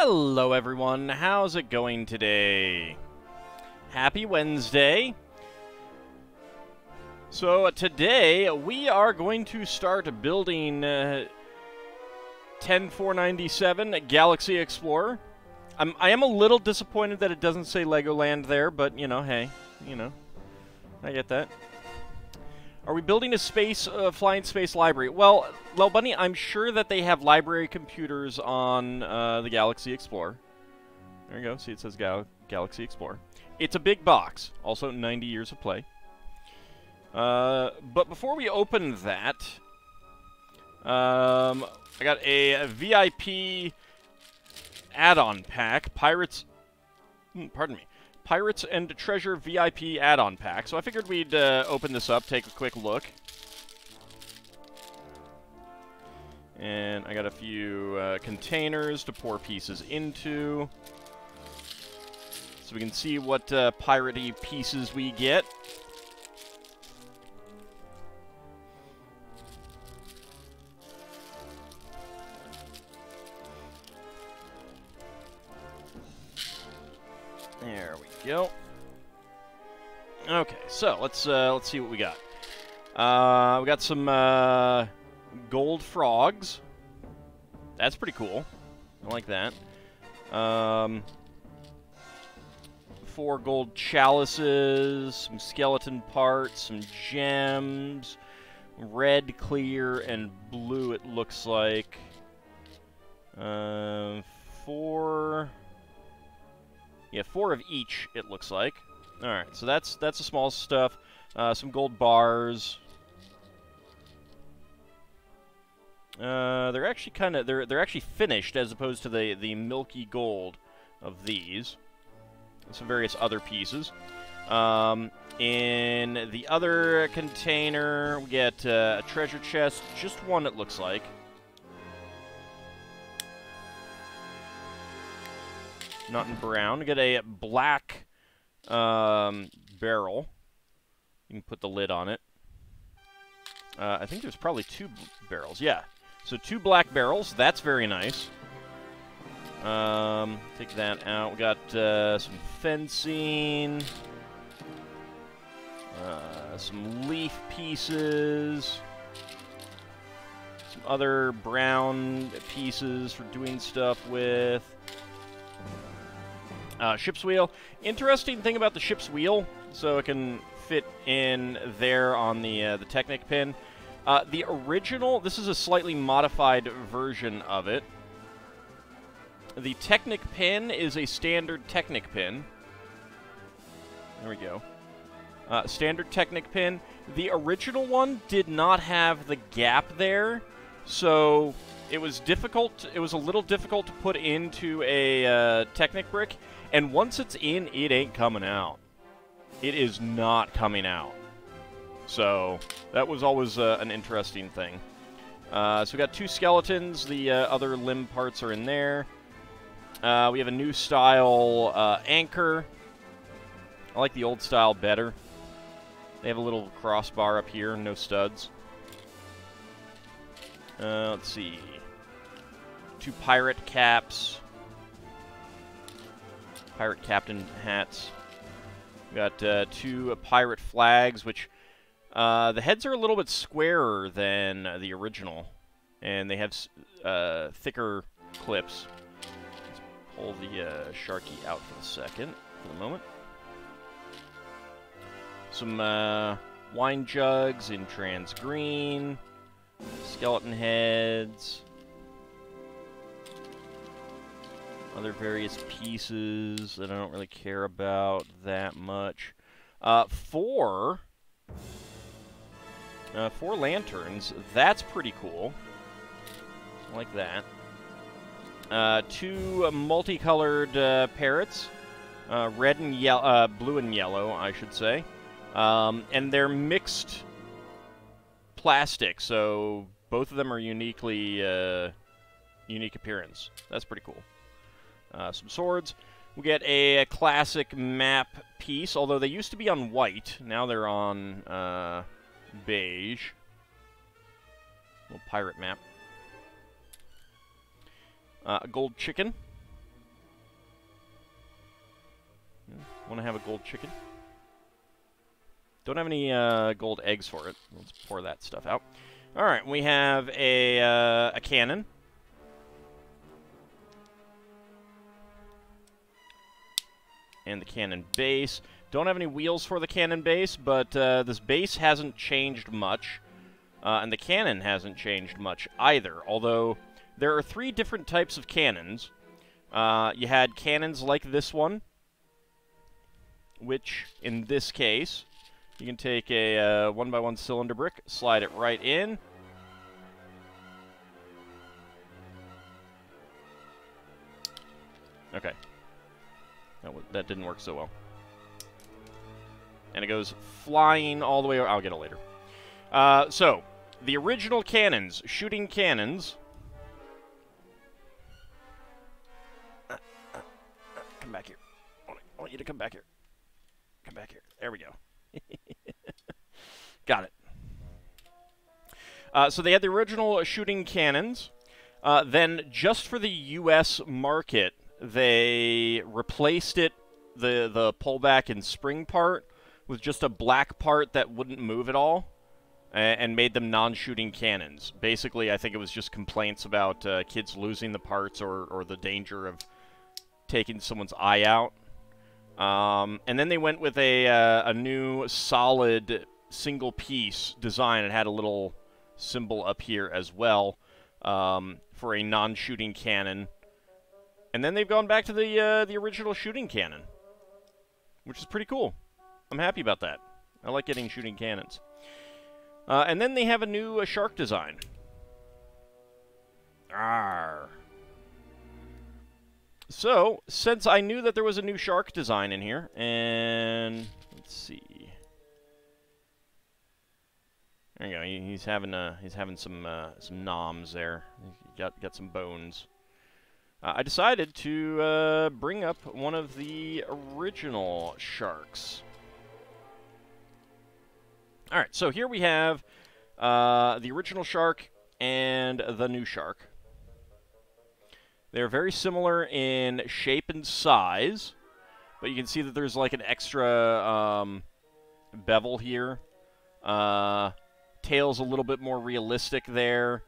Hello everyone, how's it going today? Happy Wednesday. So today we are going to start building 10497 Galaxy Explorer. I am a little disappointed that it doesn't say Legoland there, but you know, hey, you know, I get that. Are we building a flying space library? Well, Bunny, I'm sure that they have library computers on the Galaxy Explorer. There you go. See, it says Galaxy Explorer. It's a big box. Also, 90 years of play. But before we open that, I got a VIP add-on pack. Pirates and Treasure VIP add-on pack. So I figured we'd open this up, take a quick look. And I got a few containers to pour pieces into. So we can see what piratey pieces we get. There we go. Okay, so let's see what we got. We got some gold frogs. That's pretty cool. I like that. 4 gold chalices, some skeleton parts, some gems, red, clear, and blue. It looks like 4. Yeah, 4 of each, it looks like. Alright, so that's the small stuff. Some gold bars. They're actually kind of they're actually finished as opposed to the milky gold of these. And some various other pieces. In the other container, we get a treasure chest, just one it looks like. Not in brown. We get a black barrel. You can put the lid on it. I think there's probably 2 barrels. Yeah. So 2 black barrels. That's very nice. Take that out. We got some fencing. Some leaf pieces. Some other brown pieces for doing stuff with. Ship's wheel. Interesting thing about the ship's wheel, so it can fit in there on the Technic pin. The original, this is a slightly modified version of it. The Technic pin is a standard Technic pin. There we go. Standard Technic pin. The original one did not have the gap there, so it was difficult. It was a little difficult to put into a Technic brick. And once it's in, it ain't coming out. It is not coming out. So that was always an interesting thing. So we got 2 skeletons. The other limb parts are in there. We have a new style anchor. I like the old style better. They have a little crossbar up here, no studs. Let's see. 2 pirate caps. Pirate captain hats. We got 2 pirate flags, which the heads are a little bit squarer than the original, and they have thicker clips. Let's pull the Sharky out for a second, for the moment. Some wine jugs in trans green, skeleton heads. Other various pieces that I don't really care about that much. 4 lanterns. That's pretty cool. I like that. 2 multicolored parrots. Red and yellow, blue and yellow, I should say. And they're mixed plastic, so both of them are uniquely unique appearance. That's pretty cool. Some swords. We get a classic map piece, although they used to be on white. Now they're on beige. Little pirate map. A gold chicken. Want to have a gold chicken? Don't have any gold eggs for it. Let's pour that stuff out. All right, we have a cannon. And the cannon base. Don't have any wheels for the cannon base, but this base hasn't changed much. And the cannon hasn't changed much either, although there are 3 different types of cannons. You had cannons like this one, which, in this case, you can take a 1x1 cylinder brick, slide it right in. Okay. That didn't work so well. And it goes flying all the way over. I'll get it later. So, the original cannons, shooting cannons. Come back here. I want you to come back here. Come back here. There we go. Got it. So they had the original shooting cannons. Then, just for the U.S. market, they replaced it, the pullback and spring part, with just a black part that wouldn't move at all, and made them non-shooting cannons. Basically, I think it was just complaints about kids losing the parts or the danger of taking someone's eye out. And then they went with a new solid single-piece design. It had a little symbol up here as well for a non-shooting cannon. And then they've gone back to the original shooting cannon, which is pretty cool. I'm happy about that. I like getting shooting cannons. And then they have a new shark design. Arr. So, since I knew that there was a new shark design in here, and let's see. There you go. He's having some noms there. He got some bones. I decided to bring up one of the original sharks. All right, so here we have the original shark and the new shark. They're very similar in shape and size, but you can see that there's like an extra bevel here. Tail's a little bit more realistic there.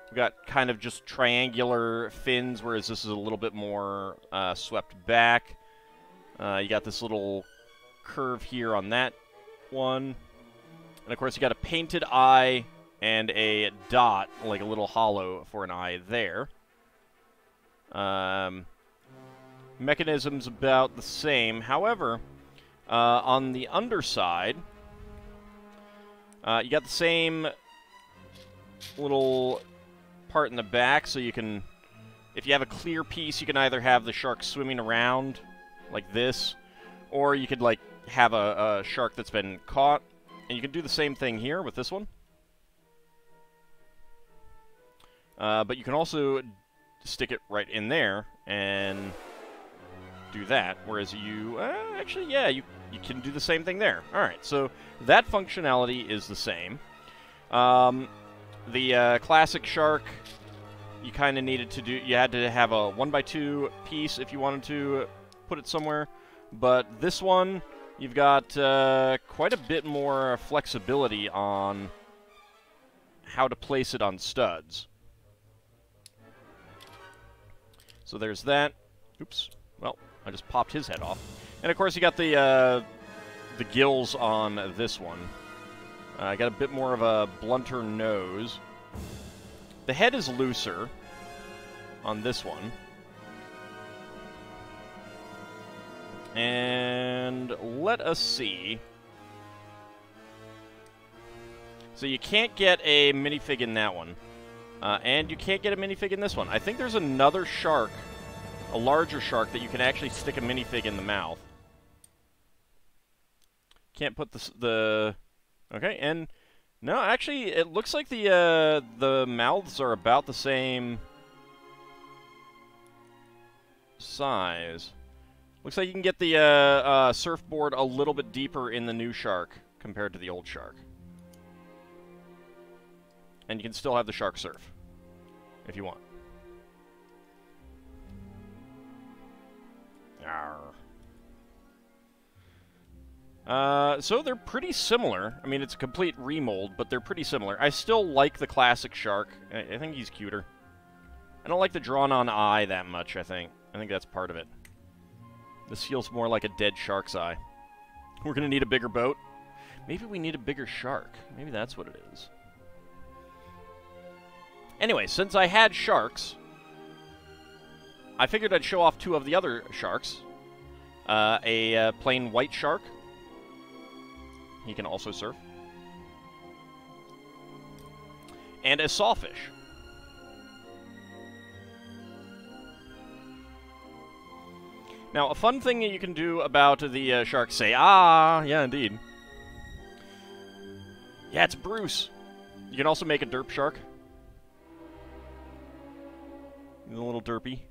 We've got kind of just triangular fins, whereas this is a little bit more swept back. You got this little curve here on that one. And of course you got a painted eye and a dot, like a little hollow for an eye there. Mechanism's about the same. However, on the underside, you got the same little part in the back, so you can, if you have a clear piece, you can either have the shark swimming around like this, or you could like have a shark that's been caught, and you can do the same thing here with this one. But you can also stick it right in there and do that, whereas you actually, yeah, you can do the same thing there. All right, so that functionality is the same. The classic shark, you kind of needed to do, you had to have a 1x2 piece if you wanted to put it somewhere, but this one, you've got quite a bit more flexibility on how to place it on studs. So there's that. Oops. Well, I just popped his head off. And of course, you got the gills on this one. I got a bit more of a blunter nose. The head is looser on this one. And let us see. So you can't get a minifig in that one. And you can't get a minifig in this one. I think there's another shark, a larger shark, that you can actually stick a minifig in the mouth. Can't put the okay, and no, actually, it looks like the mouths are about the same size. Looks like you can get the surfboard a little bit deeper in the new shark compared to the old shark. And you can still have the shark surf, if you want. Arr. So they're pretty similar. I mean, it's a complete remold, but they're pretty similar. I still like the classic shark. I think he's cuter. I don't like the drawn-on eye that much, I think. I think that's part of it. This feels more like a dead shark's eye. We're going to need a bigger boat. Maybe we need a bigger shark. Maybe that's what it is. Anyway, since I had sharks, I figured I'd show off two of the other sharks. A plain white shark. He can also surf. And a sawfish. Now, a fun thing that you can do about the sharks, say, ah, yeah, indeed. Yeah, it's Bruce. You can also make a derp shark. He's a little derpy.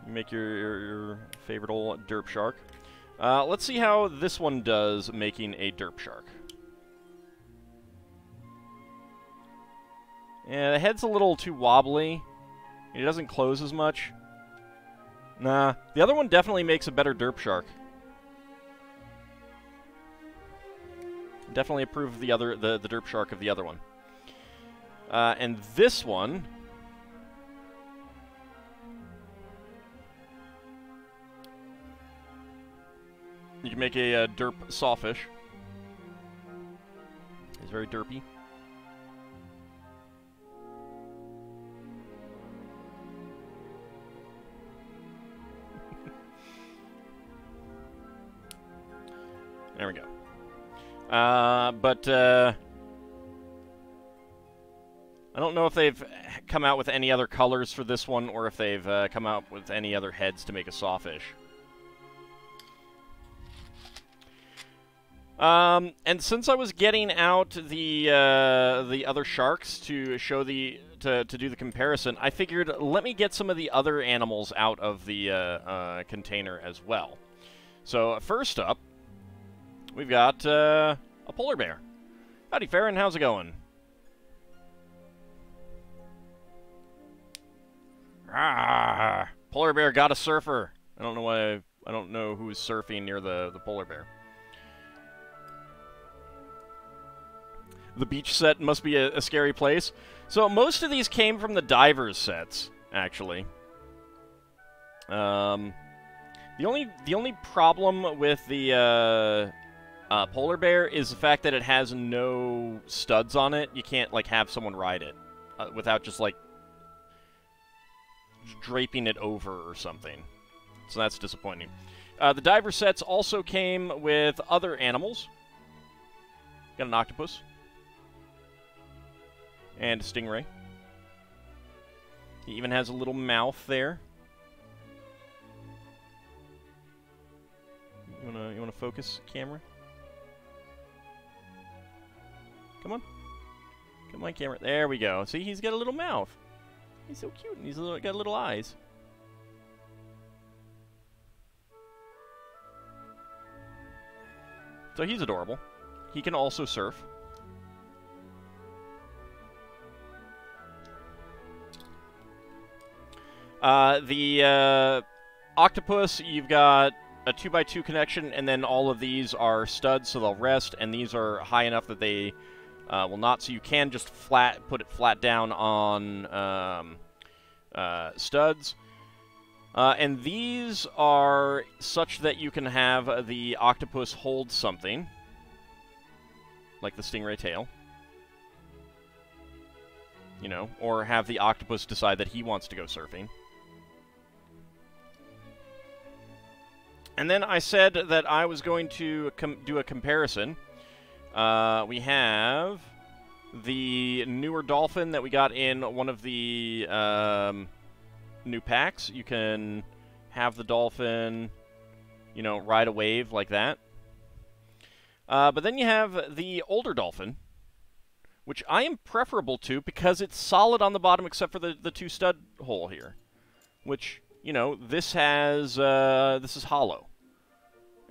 You make your favorite old derp shark. Let's see how this one does making a derp shark. Yeah, the head's a little too wobbly. It doesn't close as much. Nah, the other one definitely makes a better derp shark. Definitely approve the derp shark of the other one. And this one, you can make a derp sawfish. He's very derpy. There we go. I don't know if they've come out with any other colors for this one, or if they've come out with any other heads to make a sawfish. And since I was getting out the other sharks to show to do the comparison, I figured let me get some of the other animals out of the container as well. So first up, we've got a polar bear. Howdy, Farron. How's it going? Ah, polar bear got a surfer. I don't know why. I don't know who's surfing near the polar bear. The beach set must be a scary place. So most of these came from the divers sets, actually. The only problem with the polar bear is the fact that it has no studs on it. You can't like have someone ride it without just like draping it over or something. So that's disappointing. The diver sets also came with other animals. Got an octopus. And a stingray. He even has a little mouth there. You wanna focus, camera? Come on. Come on, camera. There we go. See, he's got a little mouth. He's so cute, and he's got little eyes. So he's adorable. He can also surf. The octopus, you've got a 2x2 connection, and then all of these are studs, so they'll rest, and these are high enough that they will not, so you can just put it flat down on studs. And these are such that you can have the octopus hold something, like the stingray tail. You know, or have the octopus decide that he wants to go surfing. And then I said that I was going to do a comparison. We have the newer dolphin that we got in one of the new packs. You can have the dolphin, you know, ride a wave like that. But then you have the older dolphin, which I am preferable to because it's solid on the bottom except for the two stud hole here. Which, you know, this has this is hollow.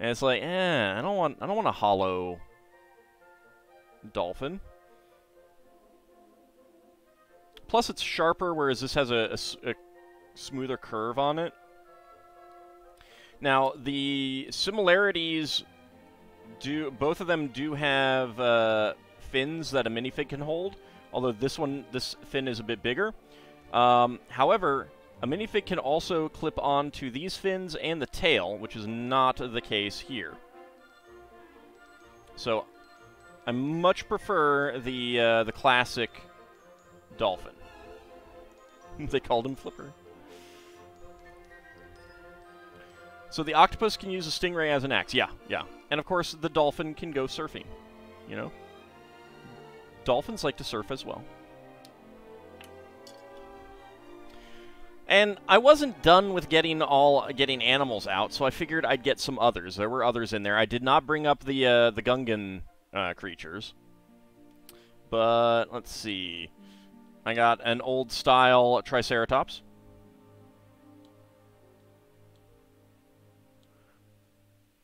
And it's like, I don't want a hollow dolphin. Plus it's sharper, whereas this has a smoother curve on it. Now, the similarities both of them do have fins that a minifig can hold, although this fin is a bit bigger. However, a minifig can also clip onto these fins and the tail, which is not the case here. So, I much prefer the classic dolphin. They called him Flipper. So the octopus can use a stingray as an axe. Yeah. And of course, the dolphin can go surfing. You know? Dolphins like to surf as well. And I wasn't done with getting animals out, so I figured I'd get some others. There were others in there. I did not bring up the Gungan creatures. But, let's see. I got an old-style Triceratops.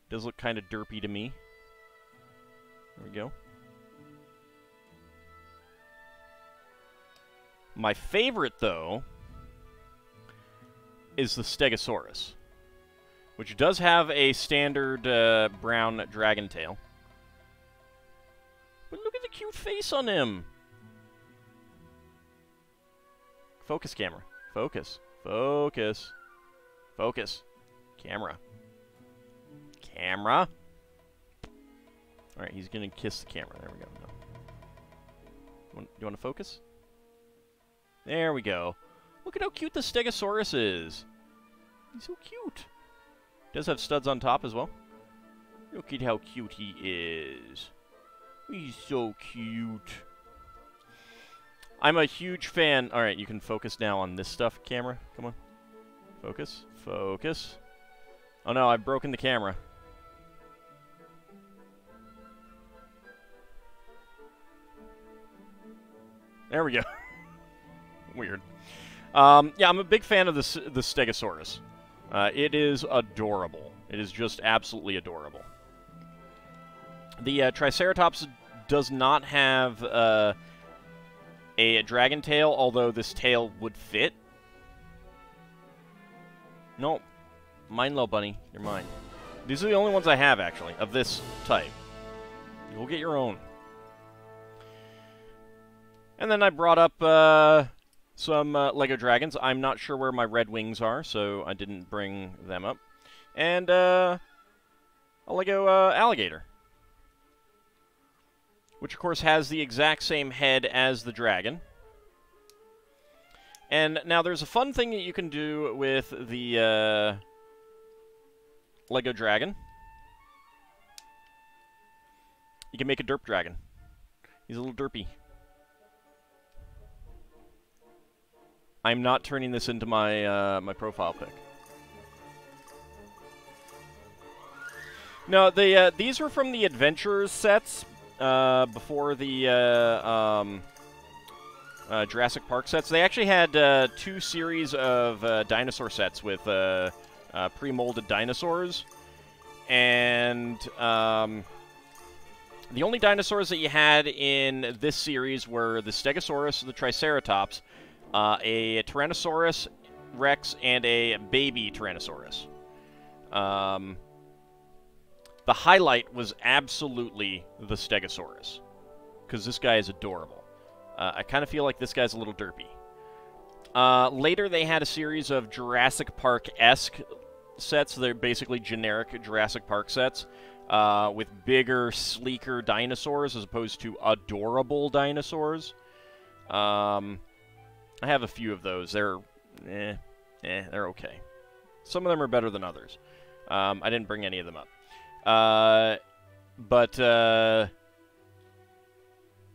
Does look kind of derpy to me. There we go. My favorite, though, is the Stegosaurus, which does have a standard brown dragon tail. But look at the cute face on him! Focus, camera. Focus. Focus. Focus. Camera. Camera. Alright, he's gonna kiss the camera. There we go. No. You want to focus? There we go. Look at how cute the Stegosaurus is. He's so cute. Does have studs on top as well. Look at how cute he is. He's so cute. I'm a huge fan. Alright, you can focus now on this stuff, camera. Come on. Focus. Focus. Oh no, I've broken the camera. There we go. Weird. Yeah, I'm a big fan of the Stegosaurus. It is adorable. It is just absolutely adorable. The Triceratops does not have a dragon tail, although this tail would fit. No. Mine, low bunny. You're mine. These are the only ones I have, actually, of this type. You'll get your own. And then I brought up some Lego dragons. I'm not sure where my red wings are, so I didn't bring them up. And a Lego alligator, which of course has the exact same head as the dragon. And now there's a fun thing that you can do with the Lego dragon. You can make a derp dragon. He's a little derpy. I'm not turning this into my my profile pic. No, these were from the Adventurers sets before the Jurassic Park sets. They actually had 2 series of dinosaur sets with pre-molded dinosaurs, and the only dinosaurs that you had in this series were the Stegosaurus, the Triceratops, a Tyrannosaurus Rex, and a baby Tyrannosaurus. The highlight was absolutely the Stegosaurus, because this guy is adorable. I kind of feel like this guy's a little derpy. Later, they had a series of Jurassic Park-esque sets. They're basically generic Jurassic Park sets with bigger, sleeker dinosaurs as opposed to adorable dinosaurs. I have a few of those. They're they're okay. Some of them are better than others. I didn't bring any of them up. But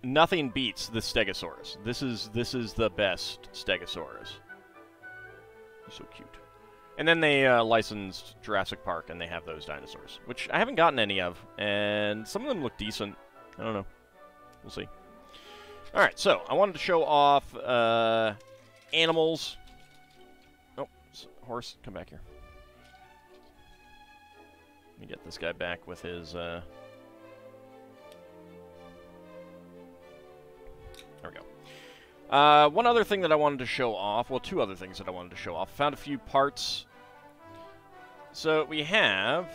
nothing beats the Stegosaurus. This is the best Stegosaurus. He's so cute. And then they licensed Jurassic Park, and they have those dinosaurs, which I haven't gotten any of, and some of them look decent. I don't know. We'll see. All right, so I wanted to show off animals. Oh, horse, come back here. Let me get this guy back with his... There we go. One other thing that I wanted to show off, well, 2 other things that I wanted to show off. I found a few parts So we have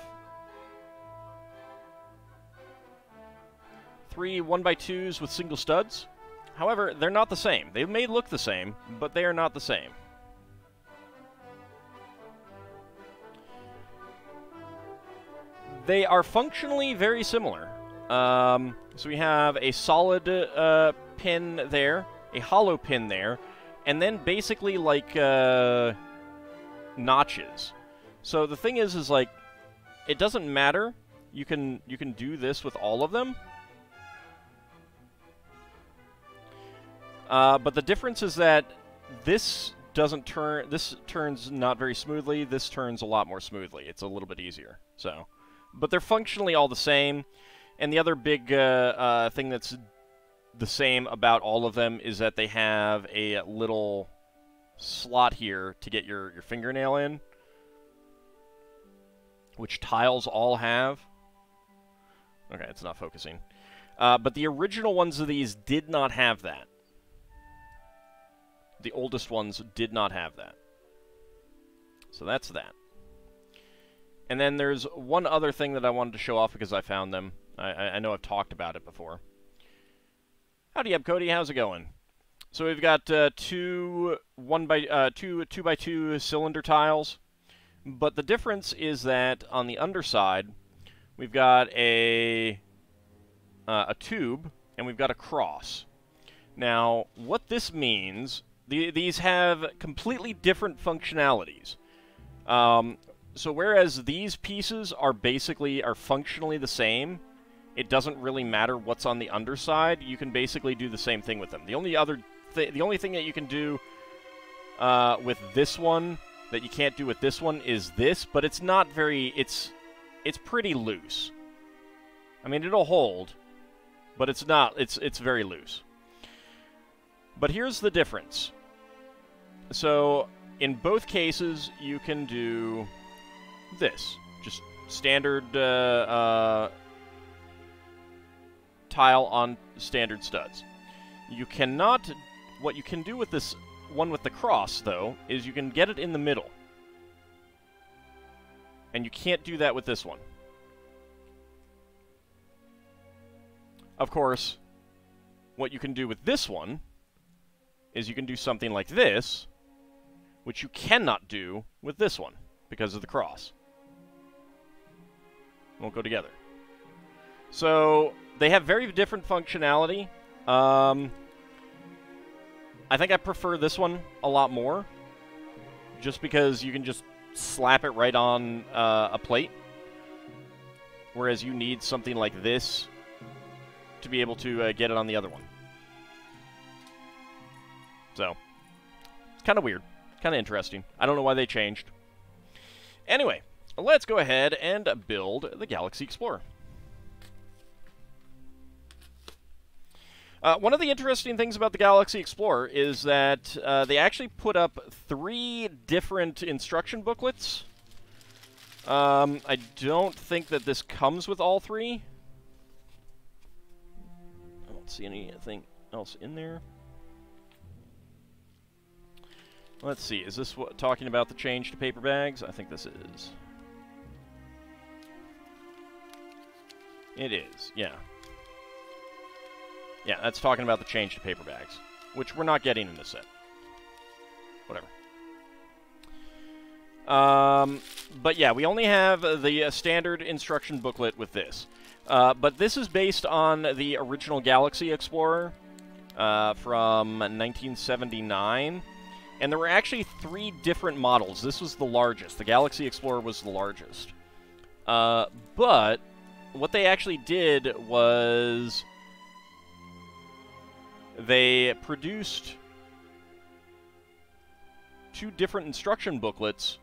3 1x2s with single studs. However, they're not the same. They may look the same, but they are not the same. They are functionally very similar. So we have a solid pin there, a hollow pin there, and then basically like notches. So the thing is like, it doesn't matter. You can do this with all of them. But the difference is that this doesn't turn. This turns not very smoothly. This turns a lot more smoothly. It's a little bit easier. So, but they're functionally all the same. And the other big thing that's the same about all of them is that they have a little slot here to get your fingernail in, which tiles all have. Okay, it's not focusing. But the original ones of these did not have that. The oldest ones did not have that. So that's that. And then there's one other thing that I wanted to show off because I found them. I know I've talked about it before. Howdy up, Cody. How's it going? So we've got two 2x2 cylinder tiles. But the difference is that on the underside, we've got a tube and we've got a cross. Now, what this means, these have completely different functionalities. So whereas these pieces are functionally the same, it doesn't really matter what's on the underside. You can basically do the same thing with them. The only thing that you can do with this one that you can't do with this one is this, but it's not very. It's pretty loose. I mean, it'll hold, but it's not. It's very loose. But here's the difference. So in both cases, you can do this, just standard tile on standard studs. You cannot. What you can do with this one with the cross, though, is you can get it in the middle, and you can't do that with this one. Of course, what you can do with this one is you can do something like this, which you cannot do with this one because of the cross. Won't go together. So they have very different functionality. I think I prefer this one a lot more, just because you can just slap it right on a plate, whereas you need something like this to be able to get it on the other one. So, it's kind of weird. Kind of interesting. I don't know why they changed. Anyway, let's go ahead and build the Galaxy Explorer. One of the interesting things about the Galaxy Explorer is that they actually put up 3 different instruction booklets. I don't think that this comes with all 3. I don't see anything else in there. Let's see, is this talking about the change to paper bags? I think this is. It is, yeah. Yeah, that's talking about the change to paper bags, which we're not getting in this set. Whatever. But yeah, we only have the standard instruction booklet with this. But this is based on the original Galaxy Explorer from 1979. And there were actually 3 different models. This was the largest. The Galaxy Explorer was the largest. But what they actually did was they produced 2 different instruction booklets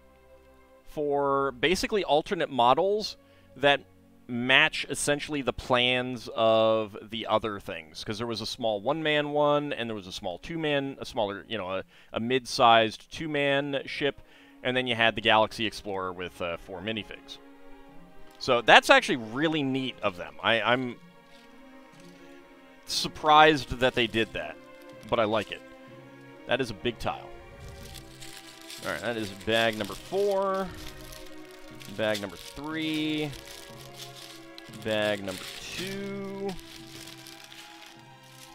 for basically alternate models that match essentially the plans of the other things. Because there was a small 1-man one, and there was a small 2-man, a smaller, you know, a mid-sized 2-man ship, and then you had the Galaxy Explorer with 4 minifigs. So that's actually really neat of them. I'm surprised that they did that, but I like it. That is a big tile. Alright, that is bag number 4. Bag number 3. Bag number 2.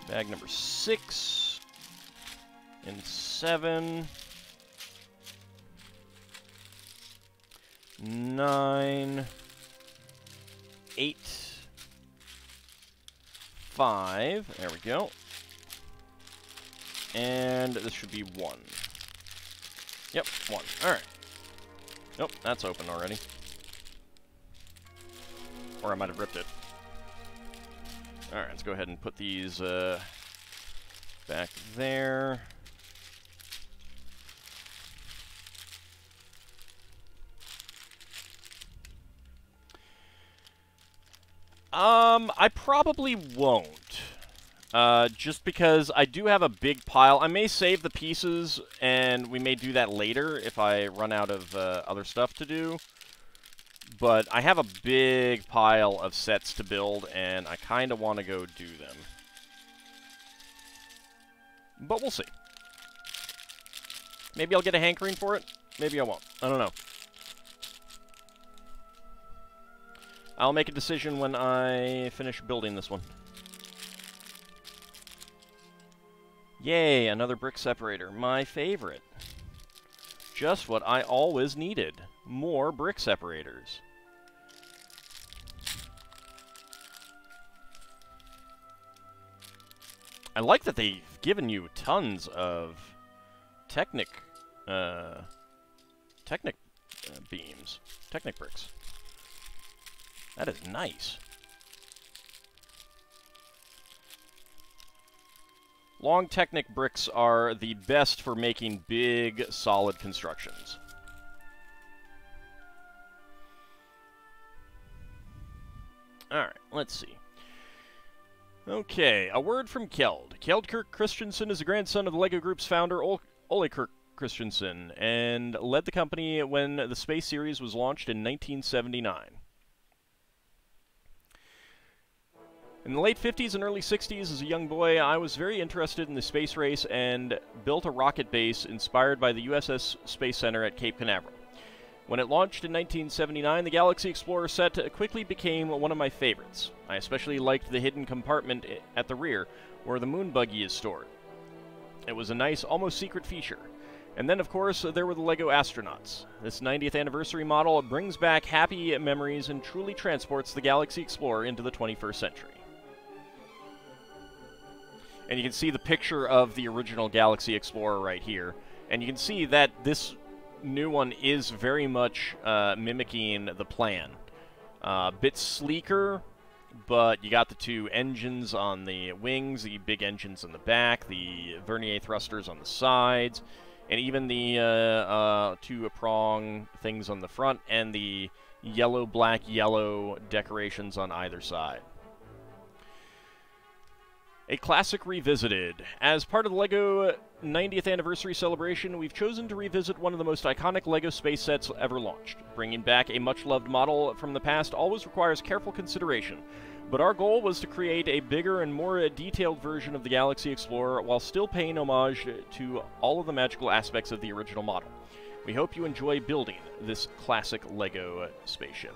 Bag number 6. And 7. 9. 8. 5. There we go. And this should be 1. Yep, 1. Alright. Nope, that's open already. Or I might have ripped it. Alright, let's go ahead and put these back there. I probably won't. Just because I do have a big pile. I may save the pieces, and we may do that later if I run out of other stuff to do. But I have a big pile of sets to build, and I kind of want to go do them. But we'll see. Maybe I'll get a hankering for it. Maybe I won't. I don't know. I'll make a decision when I finish building this one. Yay, another brick separator. My favorite. Just what I always needed. More brick separators. I like that they've given you tons of Technic beams. Technic bricks. That is nice. Long Technic bricks are the best for making big, solid constructions. Alright, let's see. Okay, a word from Kjeld. Kjeld Kirk Christensen is the grandson of the LEGO Group's founder, Ole Kirk Christensen, and led the company when the Space Series was launched in 1979. In the late 50s and early 60s, as a young boy, I was very interested in the space race and built a rocket base inspired by the USS Space Center at Cape Canaveral. When it launched in 1979, the Galaxy Explorer set quickly became one of my favorites. I especially liked the hidden compartment at the rear, where the moon buggy is stored. It was a nice, almost secret feature. And then, of course, there were the LEGO Astronauts. This 90th anniversary model brings back happy memories and truly transports the Galaxy Explorer into the 21st century. And you can see the picture of the original Galaxy Explorer right here. And you can see that this new one is very much mimicking the plan. A bit sleeker, but you got the two engines on the wings, the big engines in the back, the vernier thrusters on the sides, and even the two-prong things on the front, and the yellow, black, yellow decorations on either side. A classic revisited. As part of the LEGO 90th anniversary celebration, we've chosen to revisit one of the most iconic LEGO space sets ever launched. Bringing back a much-loved model from the past always requires careful consideration, but our goal was to create a bigger and more detailed version of the Galaxy Explorer while still paying homage to all of the magical aspects of the original model. We hope you enjoy building this classic LEGO spaceship.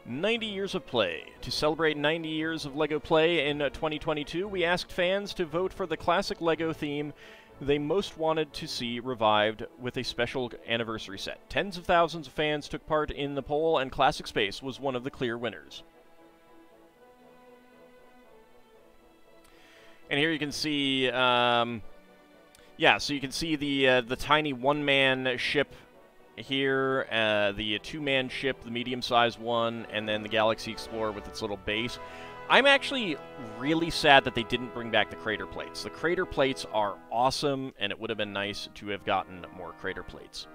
90 years of play. To celebrate 90 years of LEGO play in 2022, we asked fans to vote for the classic LEGO theme they most wanted to see revived with a special anniversary set. Tens of thousands of fans took part in the poll, and Classic Space was one of the clear winners. And here you can see, so you can see the tiny one-man ship here, the two-man ship, the medium-sized one, and then the Galaxy Explorer with its little base. I'm actually really sad that they didn't bring back the crater plates. The crater plates are awesome, and it would have been nice to have gotten more crater plates.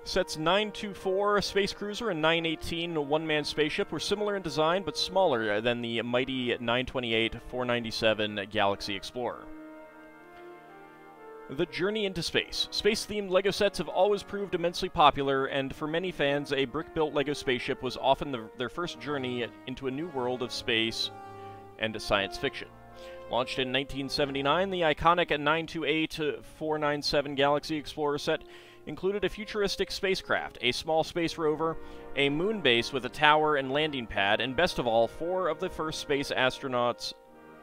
Sets 924 Space Cruiser and 918 One-Man Spaceship were similar in design, but smaller than the mighty 928 497 Galaxy Explorer. The Journey into Space. Space-themed LEGO sets have always proved immensely popular, and for many fans, a brick-built LEGO spaceship was often their first journey into a new world of space and science fiction. Launched in 1979, the iconic 928 497 Galaxy Explorer set included a futuristic spacecraft, a small space rover, a moon base with a tower and landing pad, and best of all, 4 of the first space astronaut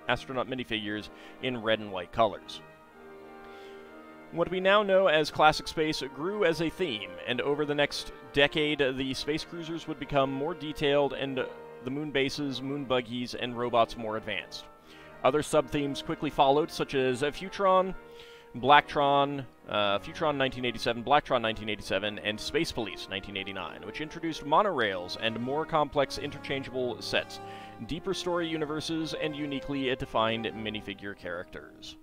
minifigures in red and white colors. What we now know as classic space grew as a theme, and over the next decade, the space cruisers would become more detailed and the moon bases, moon buggies, and robots more advanced. Other sub-themes quickly followed, such as Futron, Blacktron, Futron 1987, Blacktron 1987, and Space Police 1989, which introduced monorails and more complex interchangeable sets, deeper story universes, and uniquely defined minifigure characters.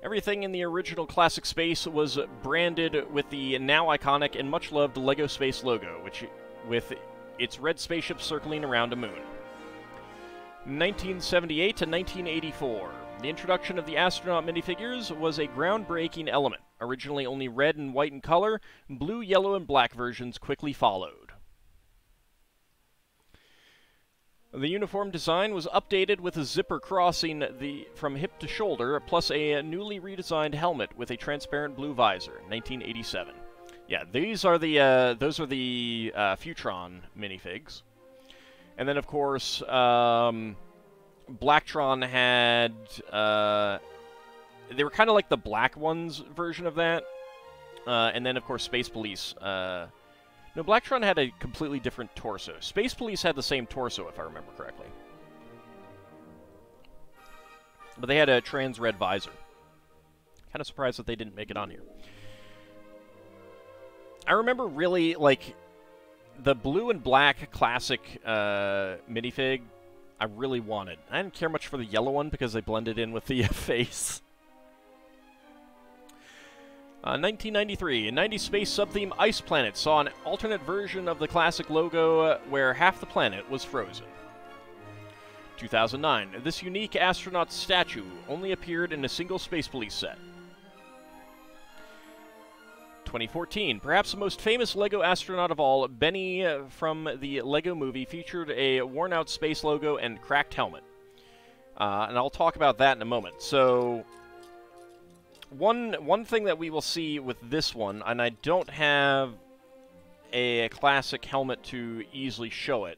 Everything in the original classic space was branded with the now iconic and much loved LEGO Space logo, which with its red spaceship circling around a moon. 1978 to 1984. The introduction of the Astronaut minifigures was a groundbreaking element. Originally only red and white in color, blue, yellow, and black versions quickly followed. The uniform design was updated with a zipper crossing from hip to shoulder, plus a newly redesigned helmet with a transparent blue visor, 1987. Yeah, those are the Futron minifigs. And then, of course, Blacktron had, they were kind of like the black ones version of that. And then, of course, Space Police, no, Blacktron had a completely different torso. Space Police had the same torso, if I remember correctly. But they had a trans-red visor. Kind of surprised that they didn't make it on here. I remember really, like, the blue and black classic minifig, I really wanted. I didn't care much for the yellow one because they blended in with the face. 1993, a 90s space sub-theme Ice Planet saw an alternate version of the classic logo where half the planet was frozen. 2009, this unique astronaut statue only appeared in a single Space Police set. 2014, perhaps the most famous LEGO astronaut of all, Benny from the LEGO movie featured a worn-out space logo and cracked helmet. And I'll talk about that in a moment. So, one thing that we will see with this one, and I don't have a classic helmet to easily show it,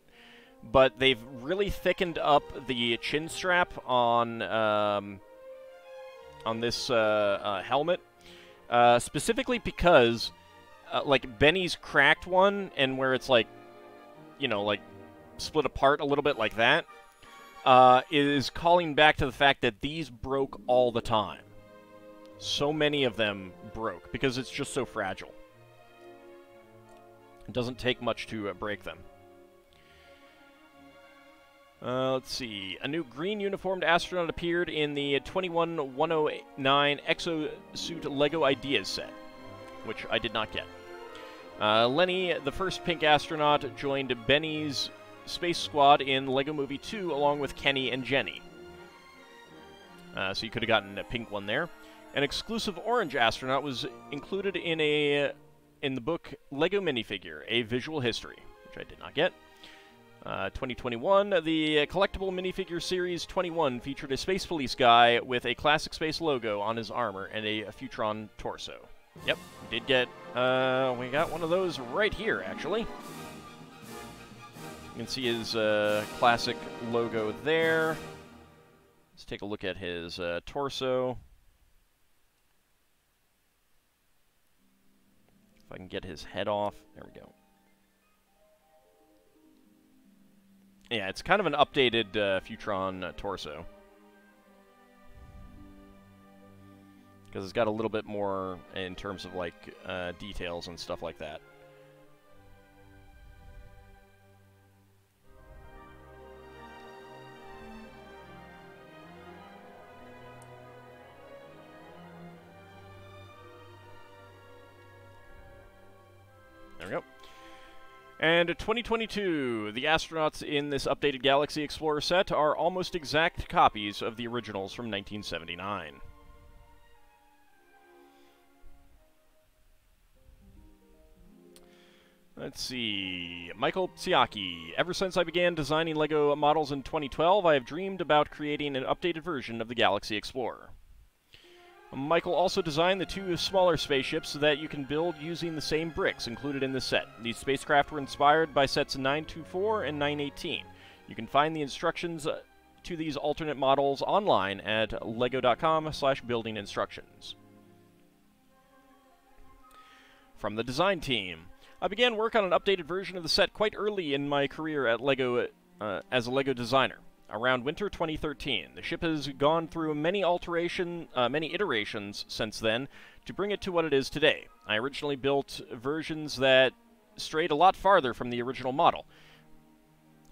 but they've really thickened up the chin strap on this helmet. Specifically because, like, Benny's cracked one, and where it's, like, you know, like, split apart a little bit like that, is calling back to the fact that these broke all the time. So many of them broke, because it's just so fragile. It doesn't take much to break them. Let's see. A new green uniformed astronaut appeared in the 21109 Exosuit LEGO Ideas set, which I did not get. Lenny, the first pink astronaut, joined Benny's space squad in LEGO Movie 2 along with Kenny and Jenny. So you could have gotten a pink one there. An exclusive orange astronaut was included in the book LEGO Minifigure, A Visual History, which I did not get. 2021, the collectible minifigure series 21 featured a Space Police guy with a classic space logo on his armor and a Futron torso. Yep, did get, we got one of those right here, actually. You can see his classic logo there. Let's take a look at his torso. If I can get his head off. There we go. Yeah, it's kind of an updated Futron torso. Because it's got a little bit more in terms of, like, details and stuff like that. There we go. And 2022, the astronauts in this updated Galaxy Explorer set are almost exact copies of the originals from 1979. Let's see. Michael Tsiaki. Ever since I began designing LEGO models in 2012, I have dreamed about creating an updated version of the Galaxy Explorer. Michael also designed the two smaller spaceships that you can build using the same bricks included in the set. These spacecraft were inspired by sets 924 and 918. You can find the instructions to these alternate models online at lego.com/building instructions. From the design team. I began work on an updated version of the set quite early in my career at LEGO as a LEGO designer. Around winter 2013, the ship has gone through many iterations since then to bring it to what it is today. I originally built versions that strayed a lot farther from the original model.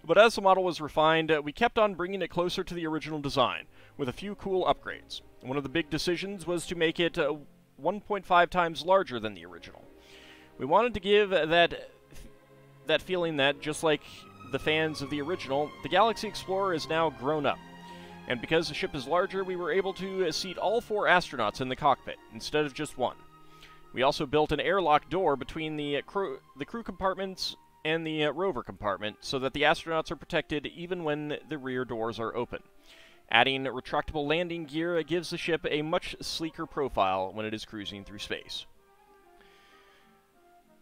But as the model was refined, we kept on bringing it closer to the original design, with a few cool upgrades. One of the big decisions was to make it 1.5 times larger than the original. We wanted to give that feeling that, just like the fans of the original, the Galaxy Explorer is now grown up. And because the ship is larger, we were able to seat all 4 astronauts in the cockpit, instead of just one. We also built an airlock door between the crew compartments and the rover compartment, so that the astronauts are protected even when the rear doors are open. Adding retractable landing gear gives the ship a much sleeker profile when it is cruising through space.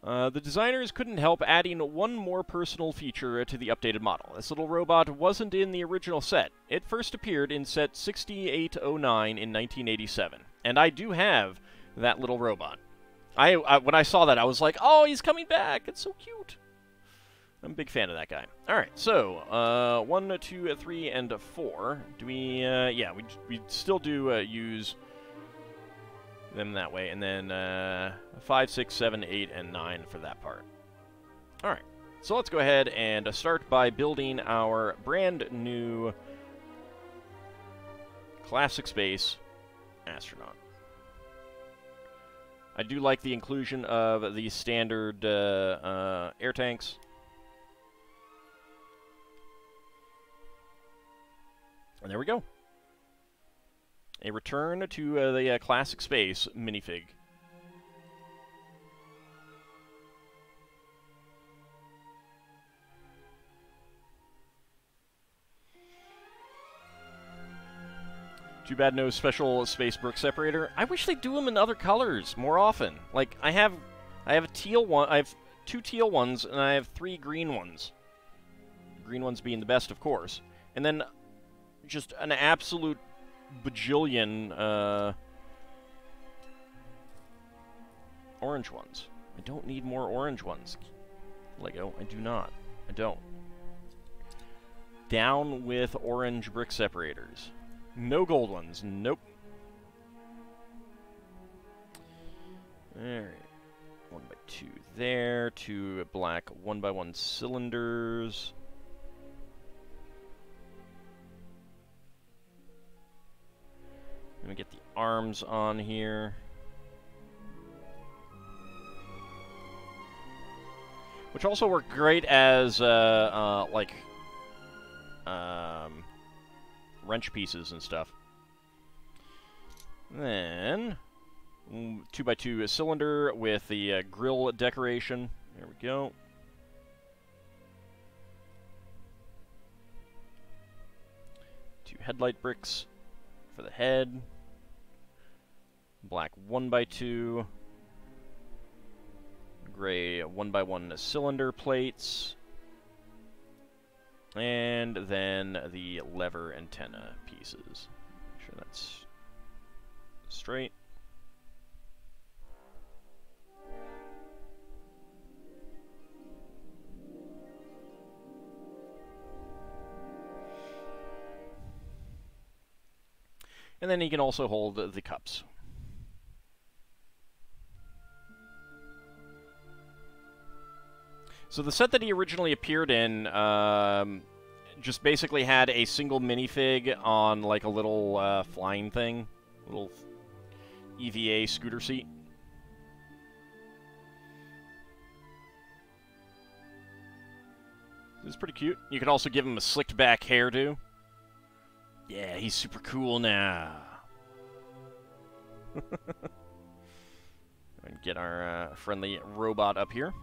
The designers couldn't help adding one more personal feature to the updated model. This little robot wasn't in the original set. It first appeared in set 6809 in 1987, and I do have that little robot. When I saw that, I was like, oh, he's coming back! It's so cute! I'm a big fan of that guy. Alright, so, 1, 2, 3, and 4. Do we, yeah, we still do use them that way, and then 5, 6, 7, 8, and 9 for that part. Alright, so let's go ahead and start by building our brand new Classic Space Astronaut. I do like the inclusion of the standard air tanks. And there we go. A return to the Classic Space minifig. Too bad no special space brick separator. I wish they'd do them in other colors more often. Like, I have a teal one, I have 2 teal ones, and I have 3 green ones. Green ones being the best, of course. And then just an absolute bajillion orange ones. I don't need more orange ones. Lego, I do not. I don't. Down with orange brick separators. No gold ones. Nope. Alright. 1x2 there. 2 black 1x1 cylinders. Let me get the arms on here. Which also work great as, like, wrench pieces and stuff. Then, 2x2 cylinder with the grill decoration. There we go. Two headlight bricks for the head. Black 1x2. Gray 1x1 cylinder plates. And then the lever antenna pieces. Make sure that's straight. And then he can also hold the cups. So the set that he originally appeared in just basically had a single minifig on like a little flying thing, little EVA scooter seat. This is pretty cute. You can also give him a slicked back hairdo. Yeah, he's super cool now. And get our friendly robot up here.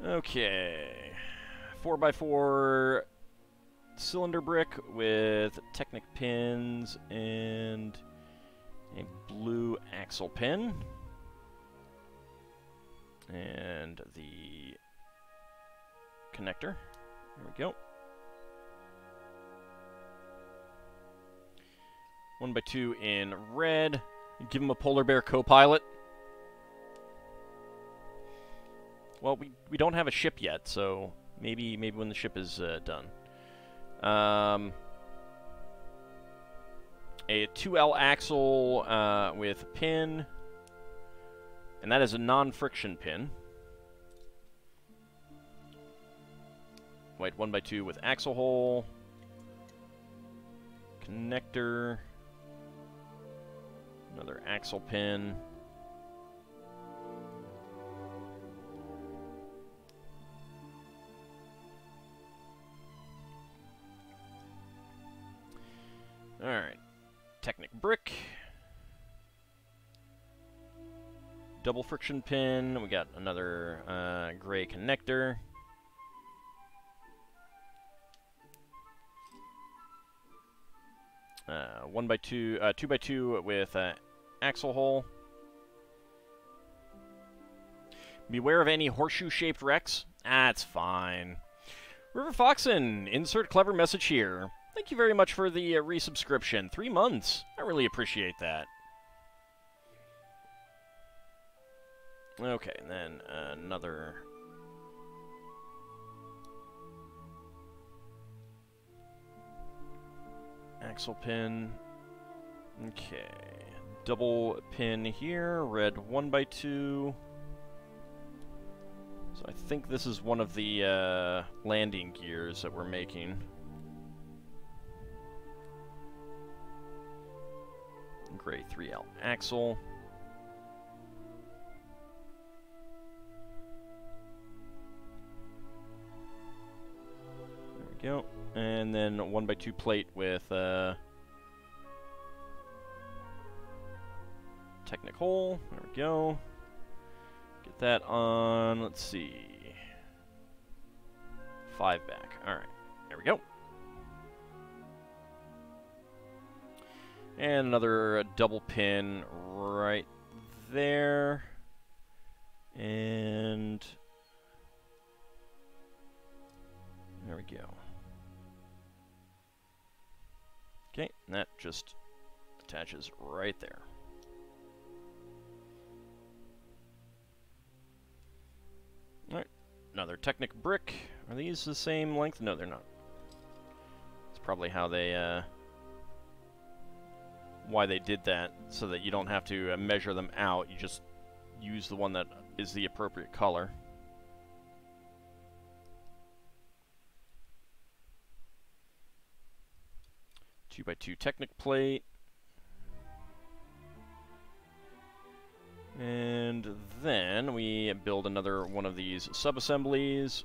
Okay. 4x4 cylinder brick with Technic pins and a blue axle pin. And the connector. There we go. 1x2 in red. Give him a polar bear co-pilot. Well, we don't have a ship yet, so maybe when the ship is done. A 2L axle with pin, and that is a non-friction pin. White 1x2 with axle hole, connector, another axle pin. Alright, Technic brick. Double friction pin. We got another gray connector. One by two, 2x2 with axle hole. Beware of any horseshoe-shaped wrecks. Ah, it's fine. River Foxen, insert clever message here. Thank you very much for the resubscription. 3 months. I really appreciate that. Okay, and then another axle pin. Okay, double pin here, red 1x2. So I think this is one of the landing gears that we're making. Gray 3L axle. There we go. And then 1x2 plate with Technic hole. There we go. Get that on, let's see, 5 back. Alright, there we go. And another double pin right there. And there we go. Okay, and that just attaches right there. Alright, another Technic brick. Are these the same length? No, they're not. It's probably how they, why they did that, so that you don't have to measure them out. You just use the one that is the appropriate color. Two by two Technic plate. And then we build another one of these sub-assemblies.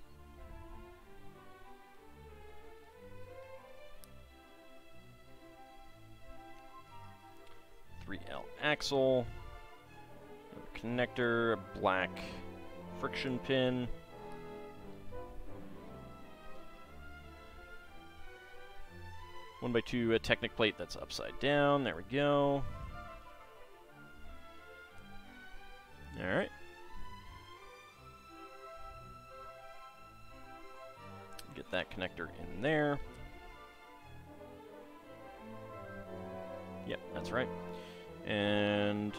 Axle, connector, black friction pin, one by two Technic plate that's upside down. There we go. All right. Get that connector in there. Yep, that's right. And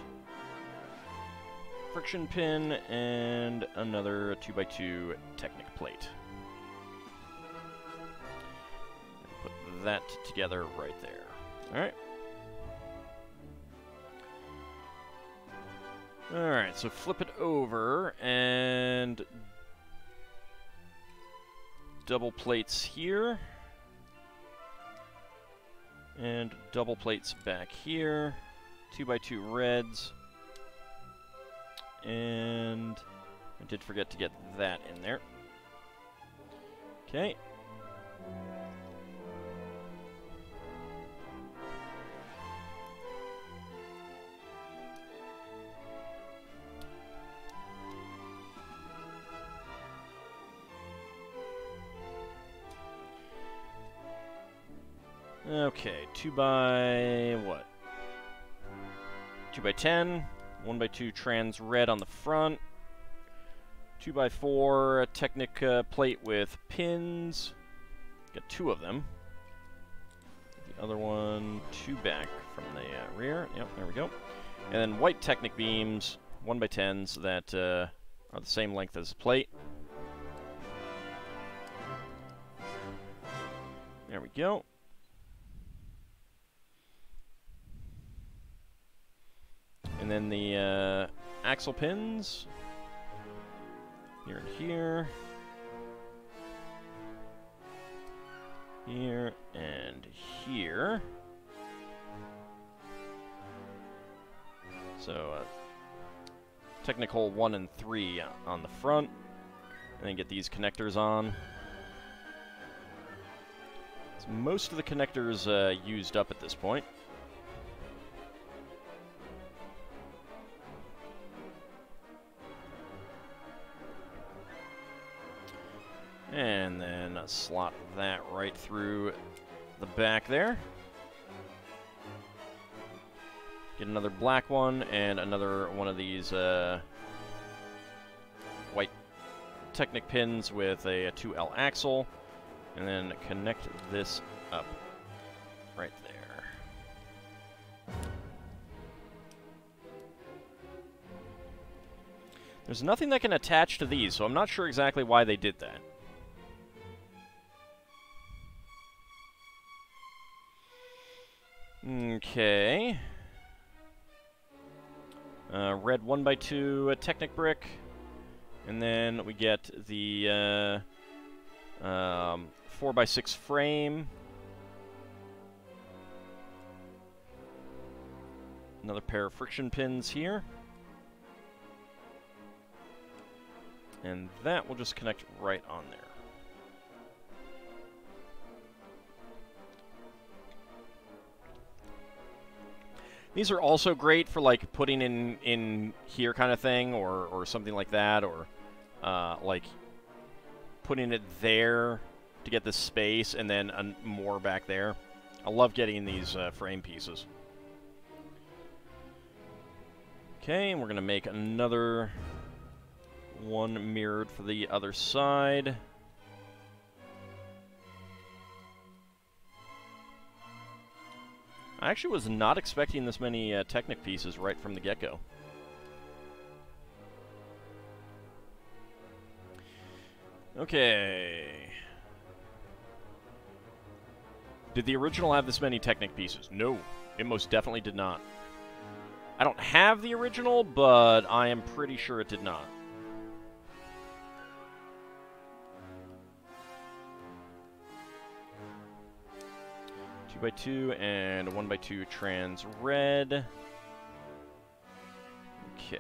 friction pin and another 2x2 Technic plate. Put that together right there. Alright. Alright, so flip it over and double plates here. And double plates back here. 2x2 reds. And I did forget to get that in there. Okay. Okay, 2 by what? 2 by 10, 1 by 2 trans red on the front, 2 by 4 Technic plate with pins. Got 2 of them. The other one 2 back from the rear. Yep, there we go. And then white Technic beams, 1 by 10s that are the same length as the plate. There we go. And then the axle pins, here and here, here and here. So, technical 1 and 3 on the front, and then get these connectors on. So most of the connectors used up at this point. And then slot that right through the back there. Get another black one and another one of these white Technic pins with a 2L axle. And then connect this up right there. There's nothing that can attach to these, so I'm not sure exactly why they did that. Okay. Red 1 by 2 Technic brick. And then we get the 4 by 6 frame. Another pair of friction pins here. And that will just connect right on there. These are also great for like putting in here kind of thing, or something like that, or like putting it there to get the space, and then more back there. I love getting these frame pieces. Okay, and we're gonna make another one mirrored for the other side. I actually was not expecting this many Technic pieces right from the get-go. Okay. Did the original have this many Technic pieces? No, it most definitely did not. I don't have the original, but I am pretty sure it did not. By 2 and 1 by 2 trans red. Okay.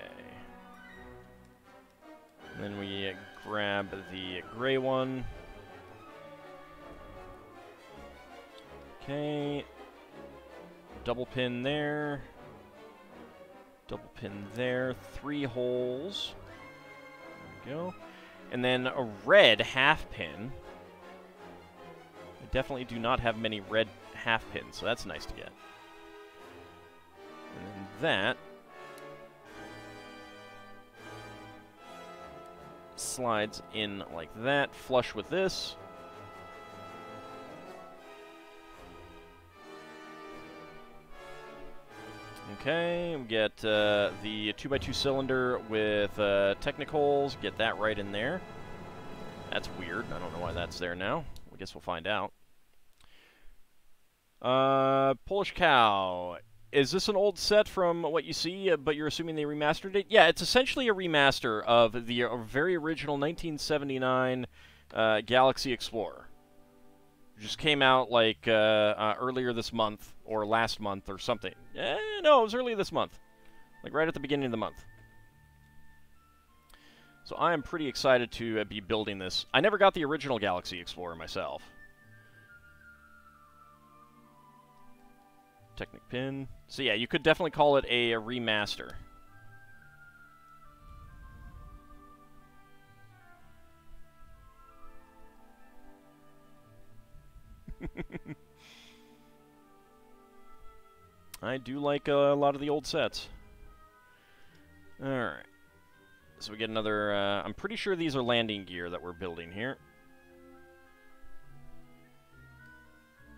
And then we grab the gray one. Okay. Double pin there. Double pin there. 3 holes. There we go. And then a red half pin. I definitely do not have many red half pins, so that's nice to get. And then that slides in like that, flush with this. Okay, we get the 2x2 cylinder with Technic holes, get that right in there. That's weird, I don't know why that's there now. I guess we'll find out. Polish Cow. Is this an old set from what you see, but you're assuming they remastered it? Yeah, it's essentially a remaster of the very original 1979 Galaxy Explorer. It just came out like earlier this month, or last month, or something. No, it was early this month. Like right at the beginning of the month. So I am pretty excited to be building this. I never got the original Galaxy Explorer myself. Technic pin. So yeah, you could definitely call it a remaster. I do like a lot of the old sets. Alright. So we get another... I'm pretty sure these are landing gear that we're building here.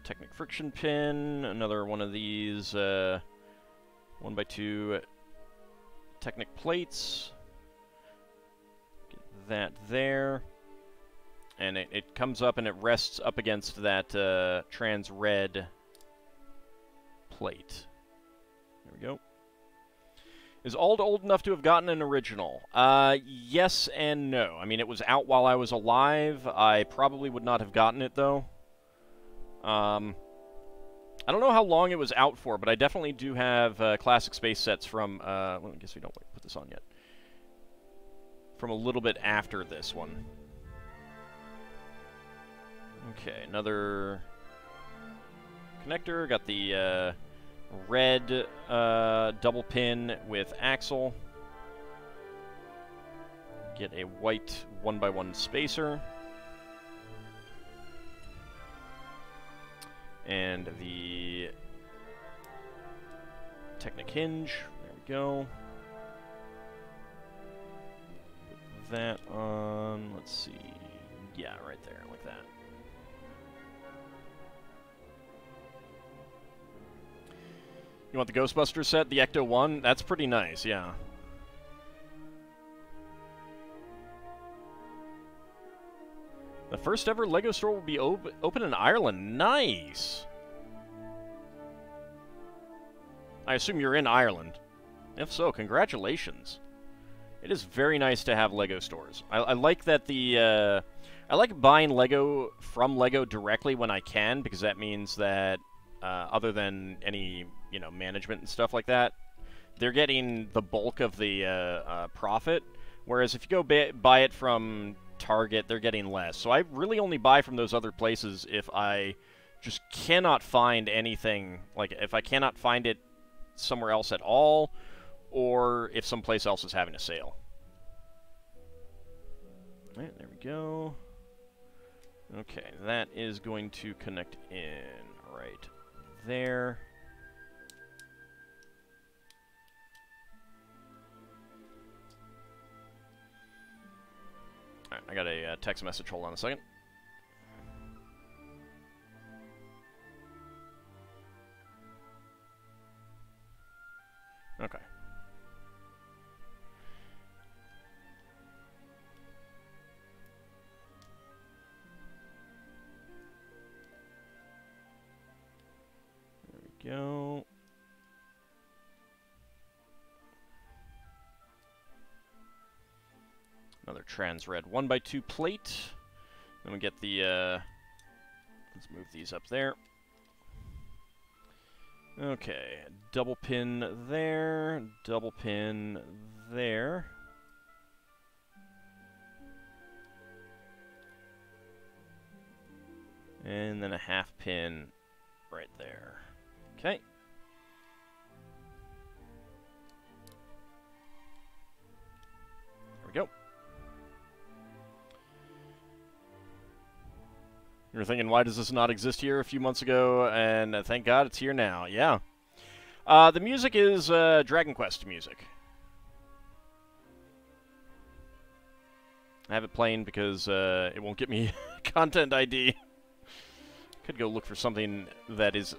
Technic Friction Pin. Another one of these 1x2 Technic plates. Get that there. And it comes up and it rests up against that trans red plate. There we go. Is old enough to have gotten an original? Yes and no. I mean, it was out while I was alive. I probably would not have gotten it, though. I don't know how long it was out for, but I definitely do have classic space sets from, well, I guess we don't put this on yet. From a little bit after this one. Okay, another connector. Got the red double pin with axle. Get a white 1x1 spacer. And the Technic hinge. There we go. Put that on. Let's see. Yeah, right there, like that. You want the Ghostbusters set, the Ecto 1? That's pretty nice, yeah. The first ever LEGO store will be open in Ireland. Nice! I assume you're in Ireland. If so, congratulations. It is very nice to have LEGO stores. I like that the... I like buying LEGO from LEGO directly when I can, because that means that, other than any, you know, management and stuff like that, they're getting the bulk of the profit. Whereas if you go buy it from Target, they're getting less. So I really only buy from those other places if I just cannot find anything, like if I cannot find it somewhere else at all, or if someplace else is having a sale. Alright, there we go. Okay, that is going to connect in right there. Alright, I got a text message. Hold on a second. Okay. There we go. Another trans red 1x2 plate. Then we get the, let's move these up there. Okay, double pin there, double pin there. And then a half pin right there. Okay. There we go. You're thinking, why does this not exist here a few months ago? And thank God it's here now. Yeah. The music is Dragon Quest music. I have it playing because it won't get me content ID. Could go look for something that is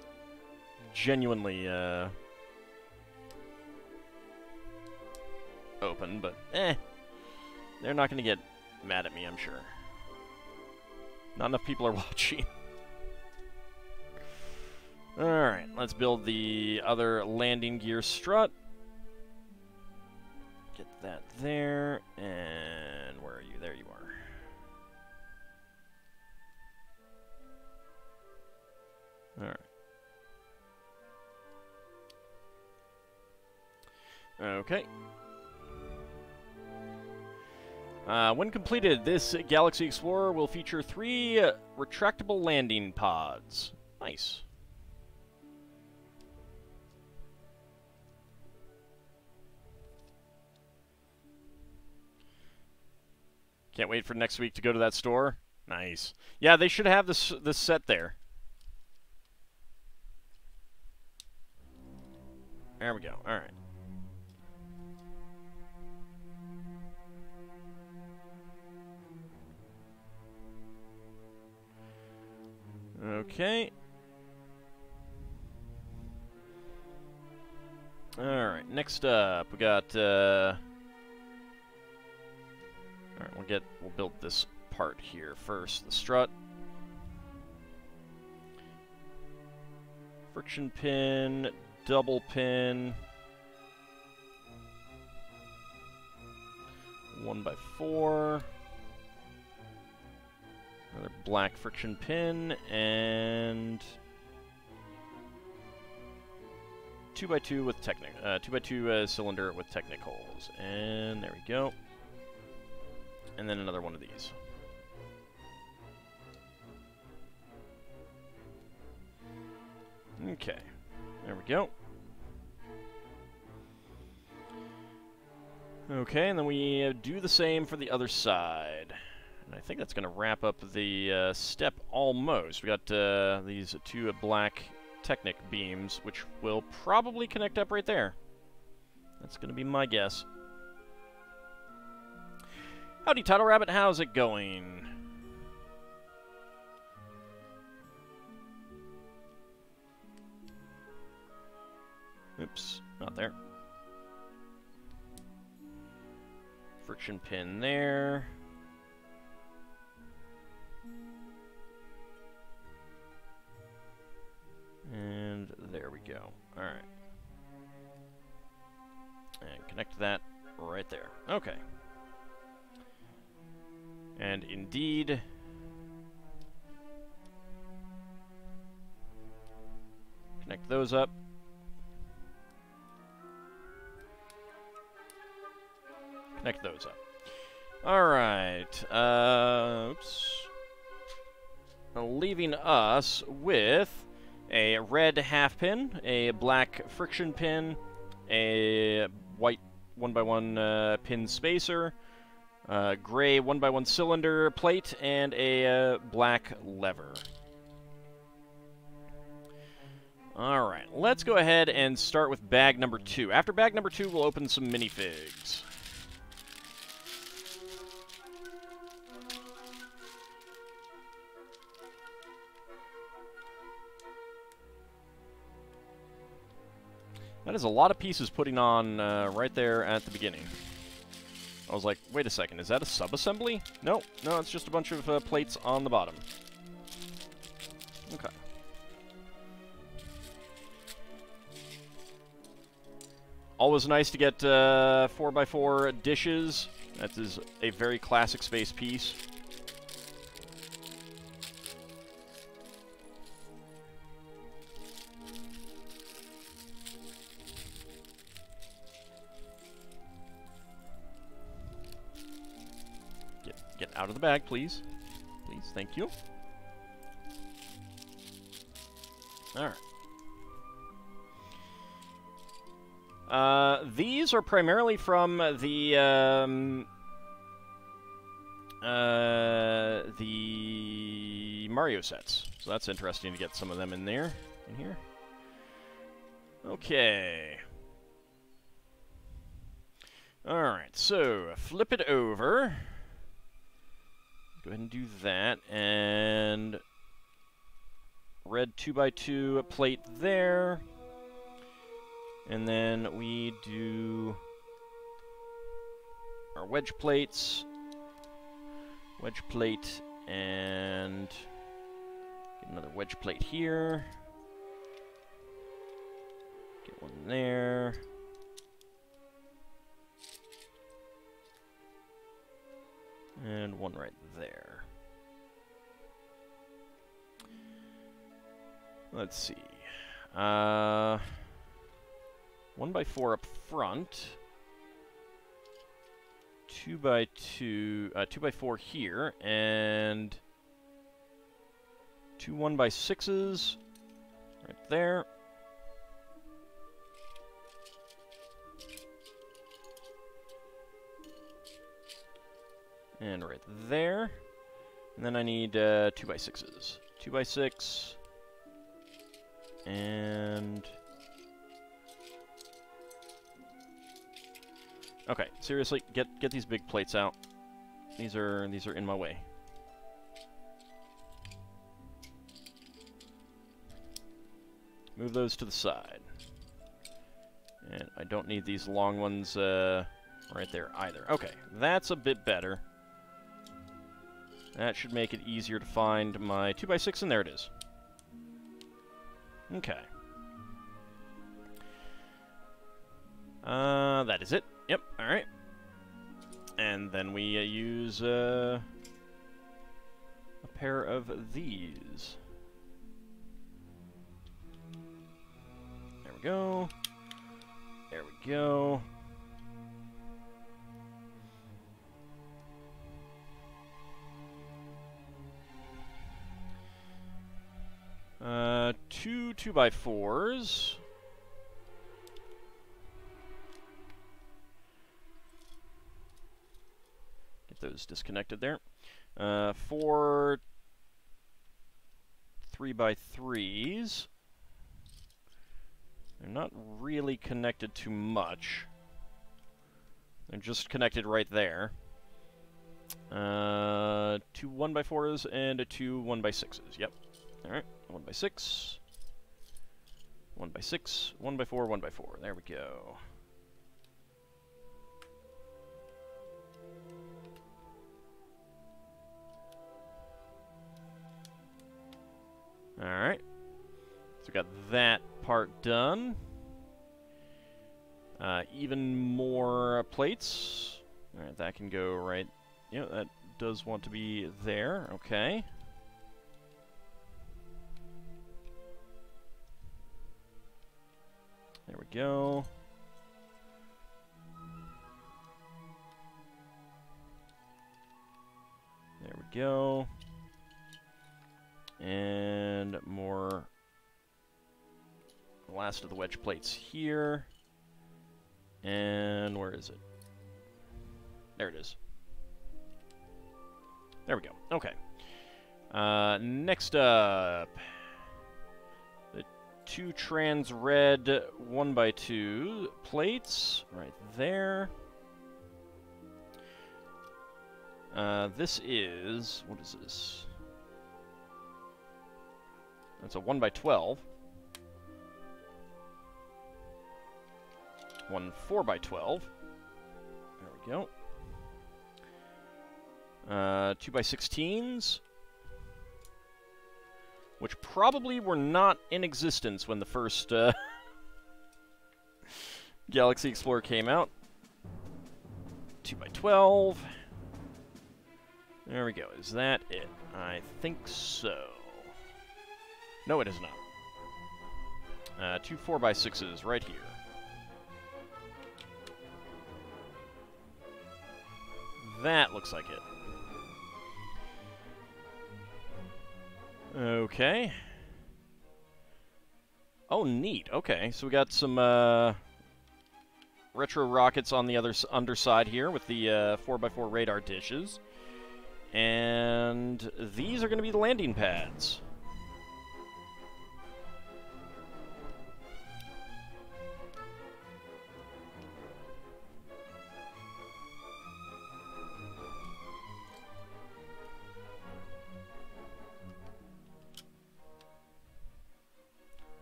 genuinely open, but they're not going to get mad at me, I'm sure. Not enough people are watching. Alright, let's build the other landing gear strut. Get that there, and where are you? There you are. Alright. Okay. When completed, this Galaxy Explorer will feature 3 retractable landing pods. Nice. Can't wait for next week to go to that store. Nice. Yeah, they should have this set there. There we go. All right. Okay. All right. Next up, we got. All right. We'll build this part here first. The strut. Friction pin. Double pin. 1x4. Another black friction pin, and 2x2 with Technic, 2x2 cylinder with Technic holes, and there we go. And then another one of these. Okay, there we go. Okay, and then we do the same for the other side. And I think that's going to wrap up the step almost. We got these two black Technic beams, which will probably connect up right there. That's going to be my guess. Howdy, Title Rabbit. How's it going? Oops, not there. Friction pin there. And there we go. Alright. And connect that right there. Okay. And indeed, connect those up. Connect those up. Alright. Oops. Leaving us with a red half pin, a black friction pin, a white 1x1 pin spacer, gray 1x1 cylinder plate, and a black lever. Alright, let's go ahead and start with bag number 2. After bag number 2, we'll open some minifigs. That is a lot of pieces putting on right there at the beginning. I was like, wait a second, is that a sub-assembly? No, it's just a bunch of plates on the bottom. Okay. Always nice to get 4x4 dishes. That is a very classic space piece. Get out of the bag, please. Please, thank you. Alright. These are primarily from the Mario sets. So that's interesting to get some of them in there, in here. Okay. Alright, so flip it over. Go ahead and do that, and red 2x2 plate there, and then we do our wedge plates, wedge plate, and get another wedge plate here, get one there, and one right there. Let's see. 1x4 up front. 2x4 here, and 2 1x6s right there. And right there. And then I need 2x6s. 2x6. And Okay, seriously, get these big plates out. These are in my way. Move those to the side. And I don't need these long ones right there either. Okay, that's a bit better. That should make it easier to find my 2x6, and there it is. Okay. That is it. Yep, alright. And then we use a pair of these. There we go. There we go. Two 2x4s. Get those disconnected there. 4 3x3s. They're not really connected to much. They're just connected right there. 2 1x4s and 2 1x6s. Yep. Alright. 1x6. 1x6. 1x4. 1x4. There we go. Alright. So we got that part done. Even more plates. Alright, that can go right. Yeah, that does want to be there. Okay. There we go. There we go. And more. Last of the wedge plates here. And where is it? There it is. There we go. Okay. Next up. The 2 trans red 1x2 plates. Right there. This is... What is this? That's a 1x12. 1 4x12. There we go. 2x16s. Which probably were not in existence when the first Galaxy Explorer came out. 2x12. There we go. Is that it? I think so. No, it is not. 2 4x6s right here. That looks like it. Okay. Oh, neat. Okay, so we got some retro rockets on the underside here with the 4x4 radar dishes. And these are going to be the landing pads.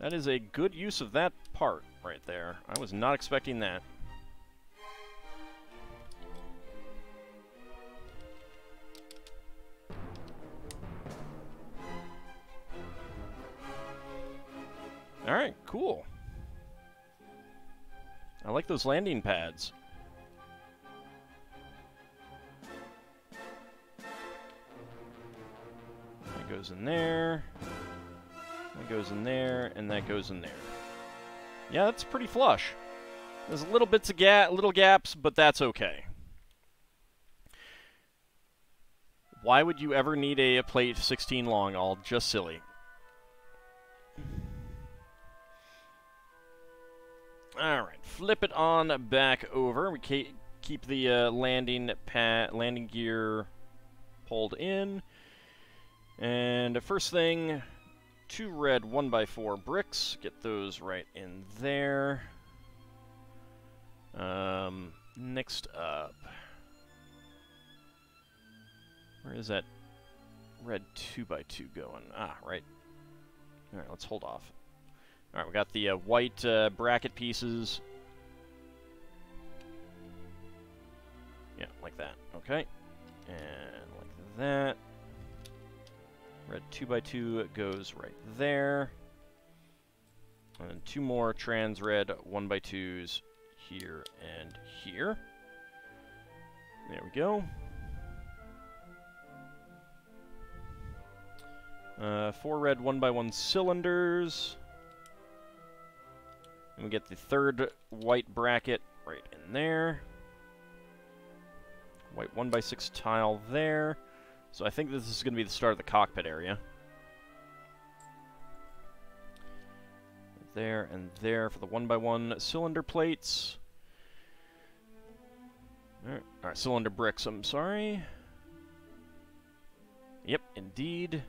That is a good use of that part right there. I was not expecting that. Alright, cool. I like those landing pads. That goes in there. That goes in there, and that goes in there. Yeah, that's pretty flush. There's little bits of little gaps, but that's okay. Why would you ever need a plate 16 long? All just silly. Alright, flip it on back over. We keep the landing gear pulled in. And the first thing, 2 red 1x4 bricks. Get those right in there. next up... Where is that red 2x2 going? Ah, right. Alright, let's hold off. Alright, we got the white bracket pieces. Yeah, like that. Okay. And like that. Red 2x2 goes right there. And then 2 more trans red 1x2s here and here. There we go. 4 red 1x1 cylinders. And we get the 3rd white bracket right in there. White 1x6 tile there. So I think this is going to be the start of the cockpit area. There and there for the 1x1 cylinder plates. Alright, cylinder bricks, I'm sorry. Yep, indeed.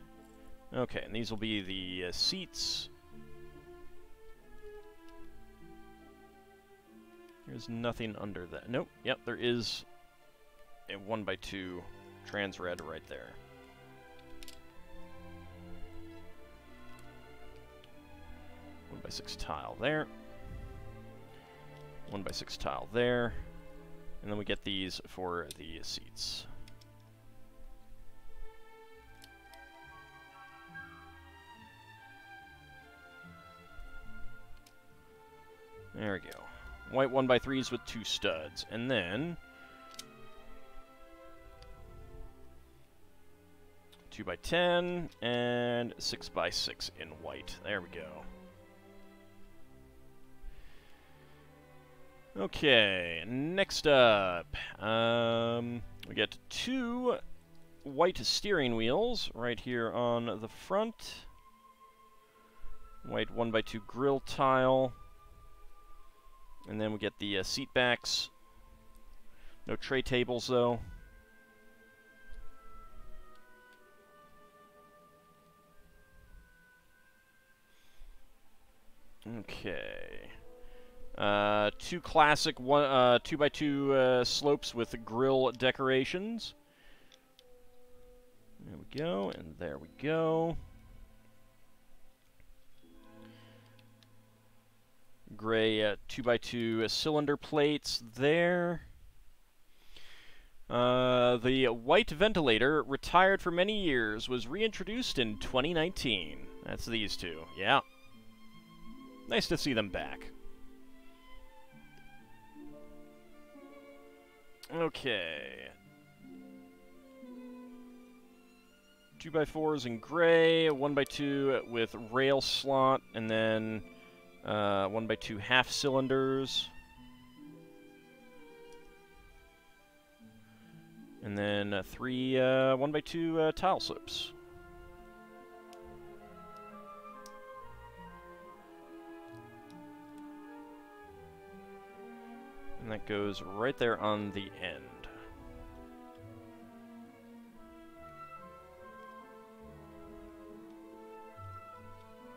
Okay, and these will be the seats. There's nothing under that. Nope, yep, there is a 1x2 trans red right there. One by 6 tile there. 1x6 tile there. And then we get these for the seats. There we go. White 1x3s with 2 studs. And then 2x10 and 6x6 in white. There we go. Okay, next up, we get 2 white steering wheels right here on the front. White 1x2 grill tile. And then we get the seat backs. No tray tables, though. Okay. 2 classic 2x2 slopes with grill decorations. There we go, and there we go. Gray 2x2 cylinder plates there. The white ventilator, retired for many years, was reintroduced in 2019. That's these 2. Yeah. Nice to see them back. Okay. 2x4s in gray, 1x2 with rail slot, and then 1x2 half cylinders. And then 3 1x2 tile slopes. And that goes right there on the end.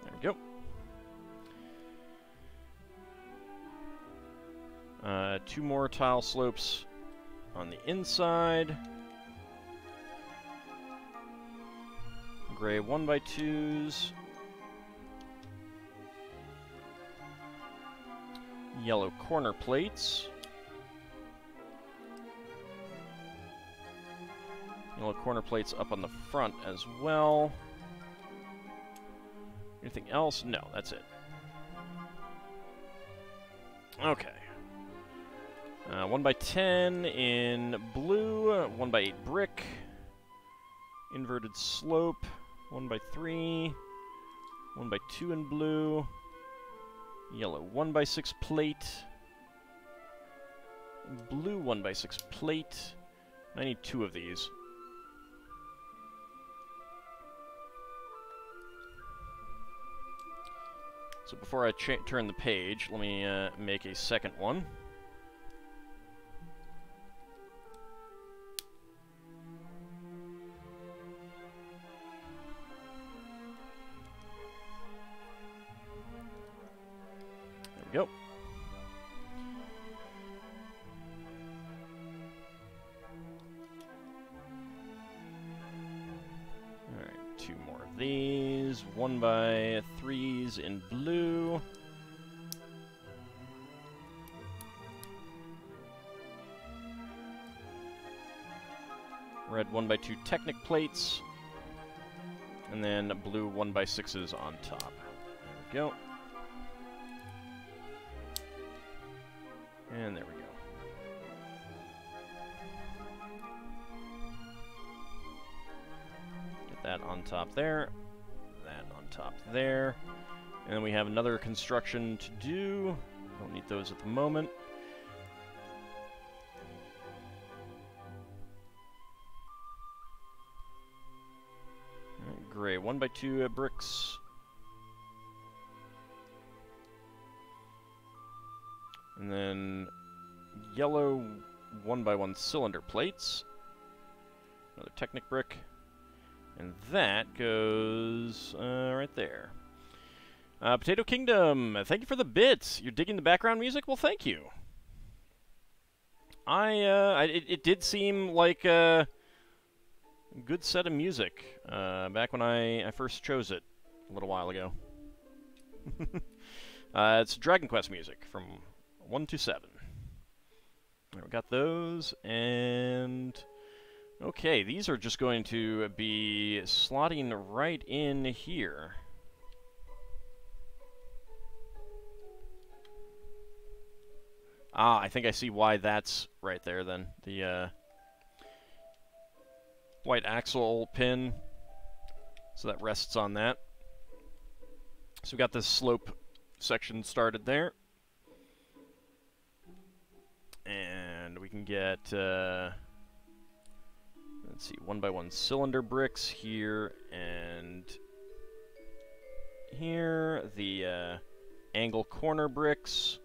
There we go. 2 more tile slopes on the inside. Gray 1x2s. Yellow corner plates. Yellow corner plates up on the front as well. Anything else? No, that's it. Okay. 1x10 in blue, 1x8 brick, inverted slope, 1x3, 1x2 in blue, yellow 1x6 plate, blue 1x6 plate. I need 2 of these. So before I turn the page, let me make a second one. There we go. 2 more of these. 1x3s in blue. Red 1x2 Technic plates. And then blue 1x6s on top. There we go. And there we go. Get that on top there. That on top there. And then we have another construction to do. Don't need those at the moment. Gray 1x2 bricks. And then yellow 1x1 cylinder plates. Another Technic brick. And that goes right there. Potato Kingdom, thank you for the bits. You're digging the background music? Well, thank you. It did seem like a good set of music back when I first chose it a little while ago. It's Dragon Quest music from 1 to 7. Right, we got those, and okay, these are just going to be slotting right in here. Ah, I think I see why that's right there then. The white axle pin, so that rests on that. So we got this slope section started there. And we can get, let's see, 1x1 cylinder bricks here and here. The angle corner bricks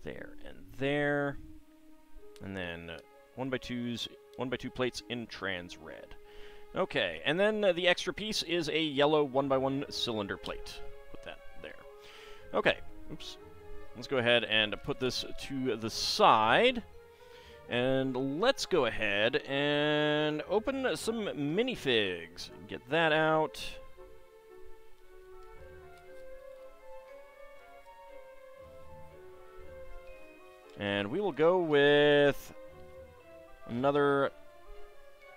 there and there. And then 1x2s, 1x2 plates in trans red. Okay, and then the extra piece is a yellow 1x1 cylinder plate. Put that there. Okay, oops. Let's go ahead and put this to the side. And let's go ahead and open some minifigs. Get that out. And we will go with another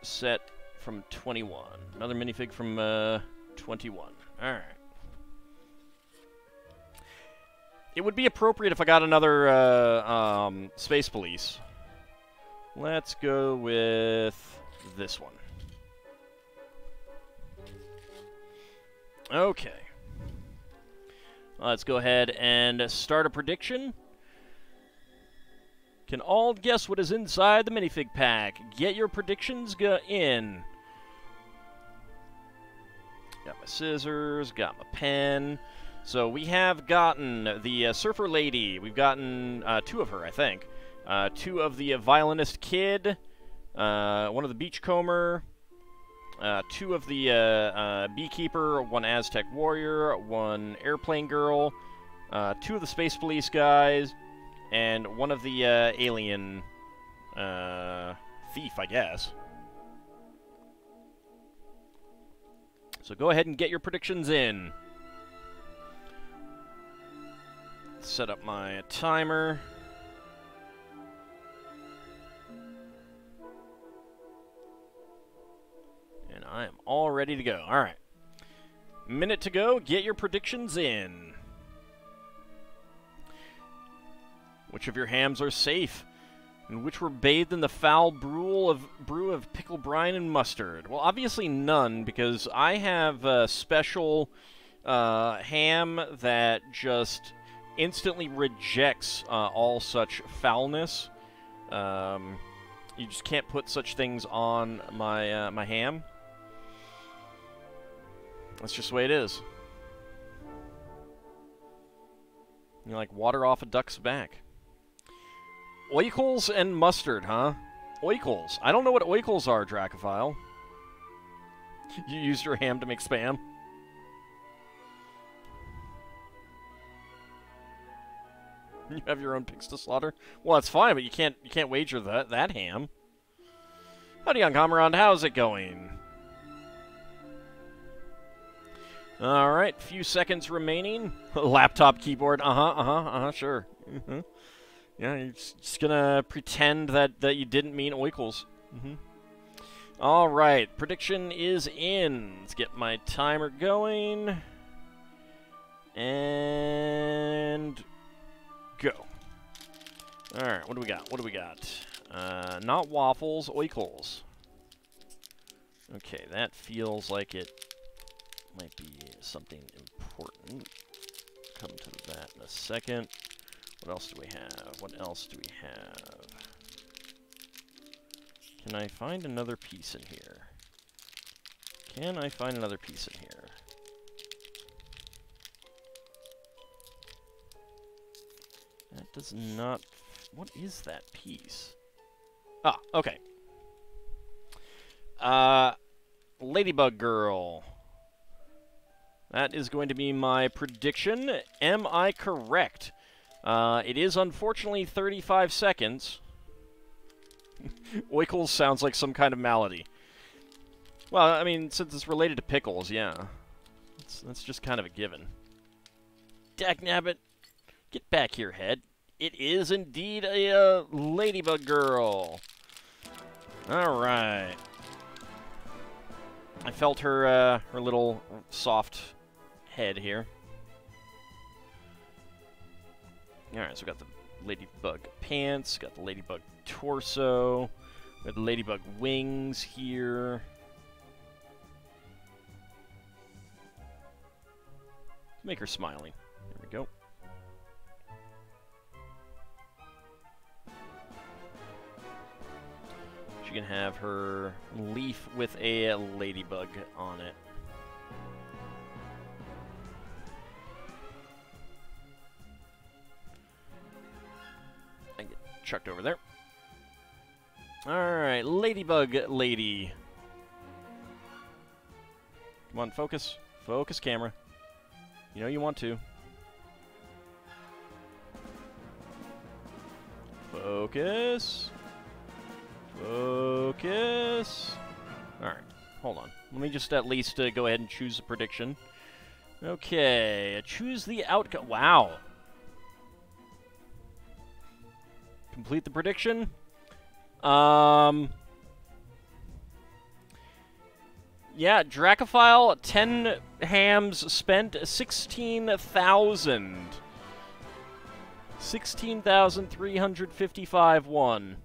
set from 21. Another minifig from 21. Alright. It would be appropriate if I got another Space Police. Let's go with this one. Okay. Let's go ahead and start a prediction. Can all guess what is inside the minifig pack? Get your predictions in. Got my scissors, got my pen. So we have gotten the Surfer Lady. We've gotten 2 of her, I think. 2 of the Violinist Kid. 1 of the Beachcomber. 2 of the Beekeeper. 1 Aztec Warrior. 1 Airplane Girl. 2 of the Space Police guys. And 1 of the alien thief, I guess. So go ahead and get your predictions in. Set up my timer. And I am all ready to go. All right. Minute to go. Get your predictions in. Which of your hams are safe, and which were bathed in the foul brew of pickle brine and mustard? Well, obviously none, because I have a special ham that just instantly rejects all such foulness. You just can't put such things on my my ham. That's just the way it is. You like water off a duck's back. Oikles and mustard, huh? Oikles. I don't know what oikles are, Dracophile. You used your ham to make spam? You have your own pigs to slaughter? Well, that's fine, but you can't wager that ham. Howdy, Young Comrade. How's it going? All right, few seconds remaining. Laptop keyboard. Sure. Yeah, you're just gonna pretend that you didn't mean oikles. All right, prediction is in. Let's get my timer going. And go. All right, what do we got? What do we got? Not waffles, oikles. Okay, that feels like it might be something important. Come to that in a second. What else do we have? What else do we have? Can I find another piece in here? Can I find another piece in here? That does not... What is that piece? Ah, okay. Ladybug Girl. That is going to be my prediction. Am I correct? It is unfortunately 35 seconds. Oikles sounds like some kind of malady. Well, I mean, since it's related to pickles, yeah. That's just kind of a given. Dagnabbit, get back here, head. It is indeed a Ladybug Girl. All right. I felt her little soft head here. All right, so we got the Ladybug pants, got the Ladybug torso, we have the Ladybug wings here. Make her smiling. There we go. She can have her leaf with a ladybug on it. I get chucked over there. Alright, ladybug lady. Come on, focus. Focus, camera. You know you want to. Focus. Focus. Alright, hold on. Let me just at least go ahead and choose a prediction. Okay, choose the outcome. Wow. Complete the prediction. Yeah, Dracophile, 10 hams spent, 16,000. 16,355 won.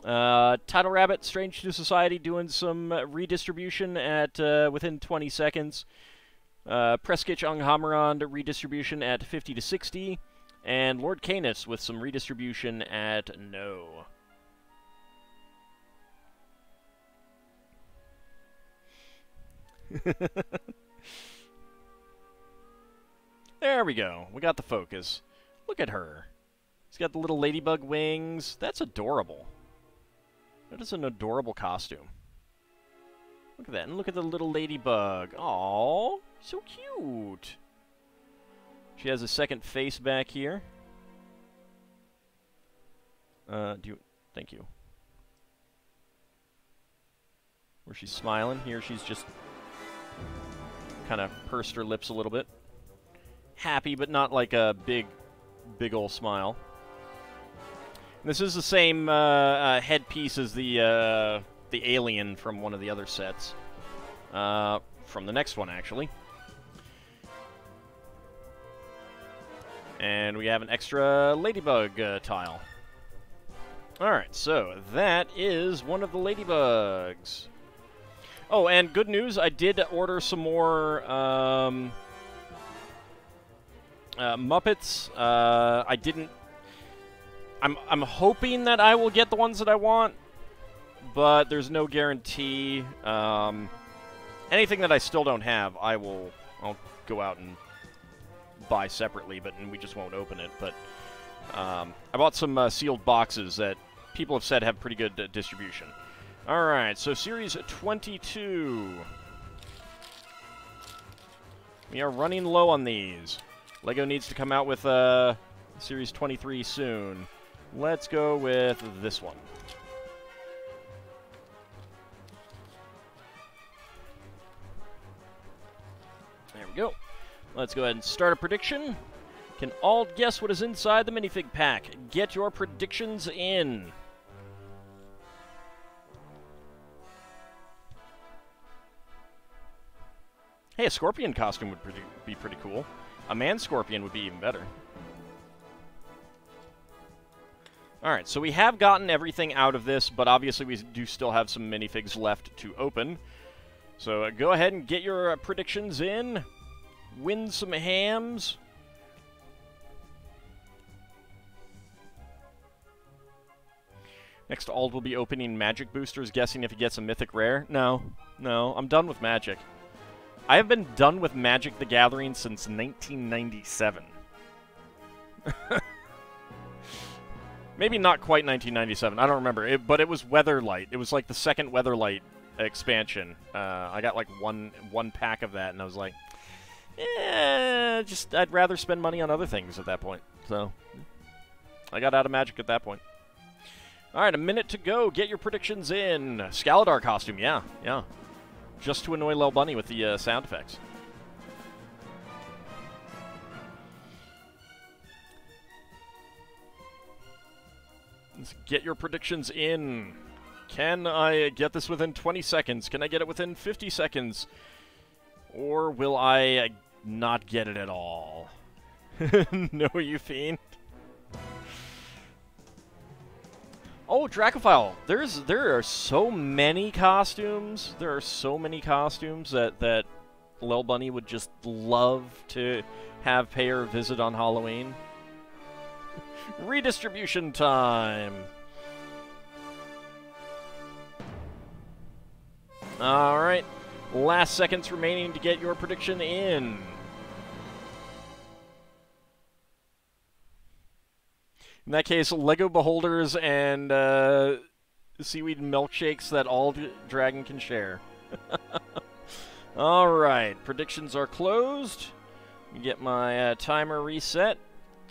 Title Rabbit, Strange to Society, doing some redistribution at within 20 seconds. Preskitch Anghamarand, redistribution at 50 to 60. And Lord Canis with some redistribution at no. There we go. We got the focus. Look at her. She's got the little ladybug wings. That's adorable. That is an adorable costume. Look at that. And look at the little ladybug. Aww. So cute. She has a second face back here. Thank you. Where she's smiling. Here she's just kind of pursed her lips a little bit. Happy, but not like a big ol' smile. And this is the same headpiece as the alien from one of the other sets. From the next one, actually. And we have an extra ladybug tile. Alright, so that is one of the ladybugs. Oh, and good news, I did order some more Muppets. I didn't... I'm hoping that I will get the ones that I want, but there's no guarantee. Anything that I still don't have, I'll go out and buy separately, and we just won't open it. But I bought some sealed boxes that people have said have pretty good distribution. Alright, so Series 22. We are running low on these. LEGO needs to come out with Series 23 soon. Let's go with this one. go. Let's go ahead and start a prediction. Can all guess what is inside the minifig pack? Get your predictions in. Hey, a scorpion costume would be pretty cool. A man-scorpion would be even better. Alright, so we have gotten everything out of this, but obviously we do still have some minifigs left to open. So go ahead and get your predictions in. Win some hams. Next, Ald will be opening magic boosters, guessing if he gets a mythic rare. No, I'm done with magic. I have been done with Magic the Gathering since 1997. Maybe not quite 1997. I don't remember. But it was Weatherlight. It was like the second Weatherlight expansion. I got like one pack of that, and I was like, I'd rather spend money on other things at that point. So I got out of Magic at that point. All right, a minute to go. Get your predictions in. Scaladar costume, yeah. Just to annoy Lil Bunny with the sound effects. Let's get your predictions in. Can I get this within 20 seconds? Can I get it within 50 seconds? Or will I not get it at all? No, you fiend. Oh, Dracophile. There are so many costumes. There are so many costumes that Lil Bunny would just love to have pay her visit on Halloween. Redistribution time. All right. Last seconds remaining to get your prediction in. In that case, Lego Beholders and seaweed milkshakes that AuldDragon can share. All right, predictions are closed. Get my timer reset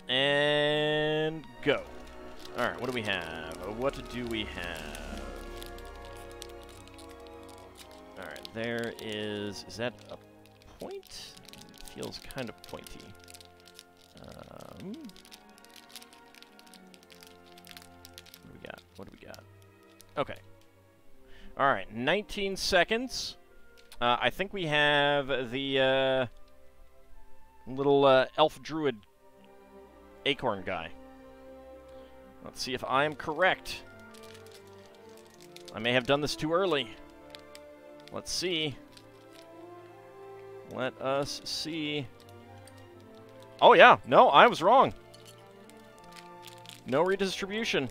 and go. All right, what do we have? What do we have? All right, there is that a point? It feels kind of pointy. What do we got? Okay. All right, 19 seconds. I think we have the little elf druid acorn guy. Let's see if I am correct. I may have done this too early. Let's see. Let us see. Oh, yeah. No, I was wrong. No redistribution.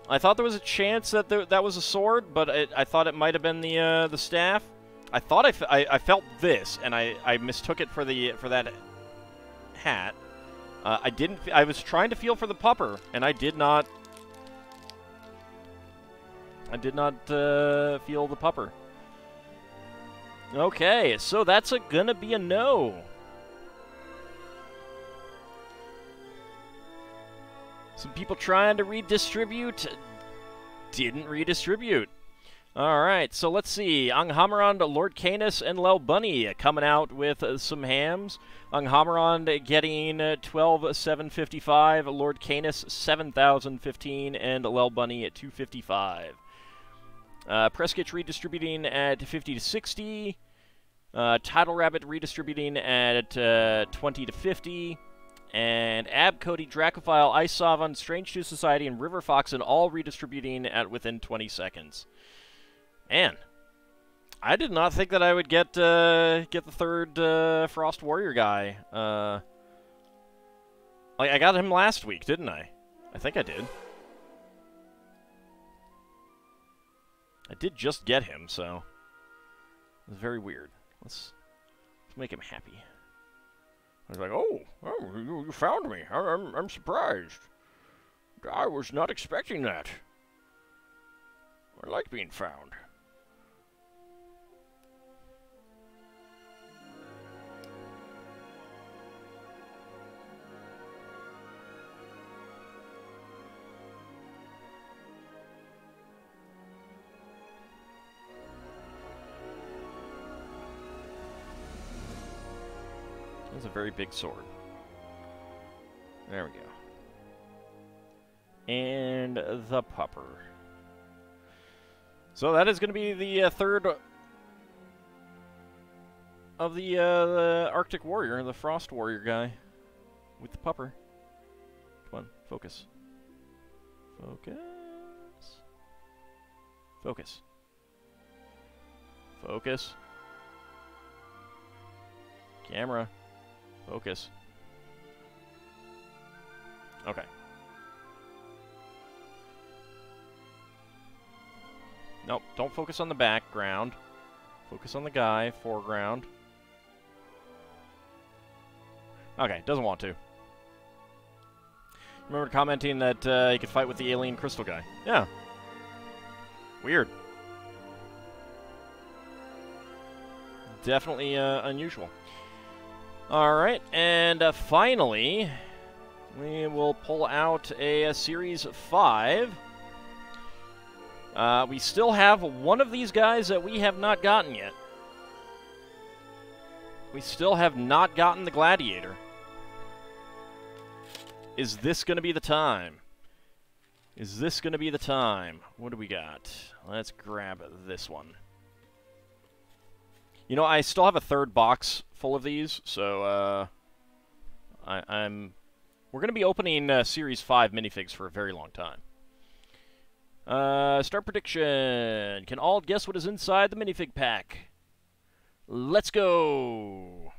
I thought there was a chance that that was a sword, but I thought it might have been the staff. I thought I felt this, and I mistook it for that hat. I didn't. I was trying to feel for the pupper, and I did not. Feel the pupper. Okay, so that's gonna be a no. Some people trying to redistribute didn't redistribute. All right, so let's see. Anghamarond, Lord Canis, and Lel Bunny coming out with some hams. Anghamarond getting 12,755, Lord Canis 7,015, and Lel Bunny at 255. Preskitch redistributing at 50 to 60. Tidal Rabbit redistributing at 20 to 50. And Abcody, Dracophile, Ice Savon, Strange Tooth Society, and River Foxen all redistributing at within 20 seconds. Man, I did not think that I would get the third Frost Warrior guy. I got him last week, didn't I? I think I did. I did just get him, so it was very weird. Let's make him happy. I was like, oh, you found me. I'm surprised. I was not expecting that. I like being found. a very big sword. There we go. And the pupper. So that is going to be the third of the Arctic Warrior, the Frost Warrior guy, with the pupper. Come on, focus. Focus. Focus. Focus. Camera. Focus. Okay. Nope, don't focus on the background. Focus on the guy, foreground. Okay, doesn't want to. Remember commenting that you could fight with the alien crystal guy. Yeah. Weird. Definitely unusual. Alright, and finally, we will pull out a Series 5. We still have one of these guys that we have not gotten yet. We still have not gotten the Gladiator. Is this going to be the time? Is this going to be the time? What do we got? Let's grab this one. You know, I still have a third box full of these, so we're going to be opening Series 5 minifigs for a very long time. Start prediction. Can all guess what is inside the minifig pack? Let's go.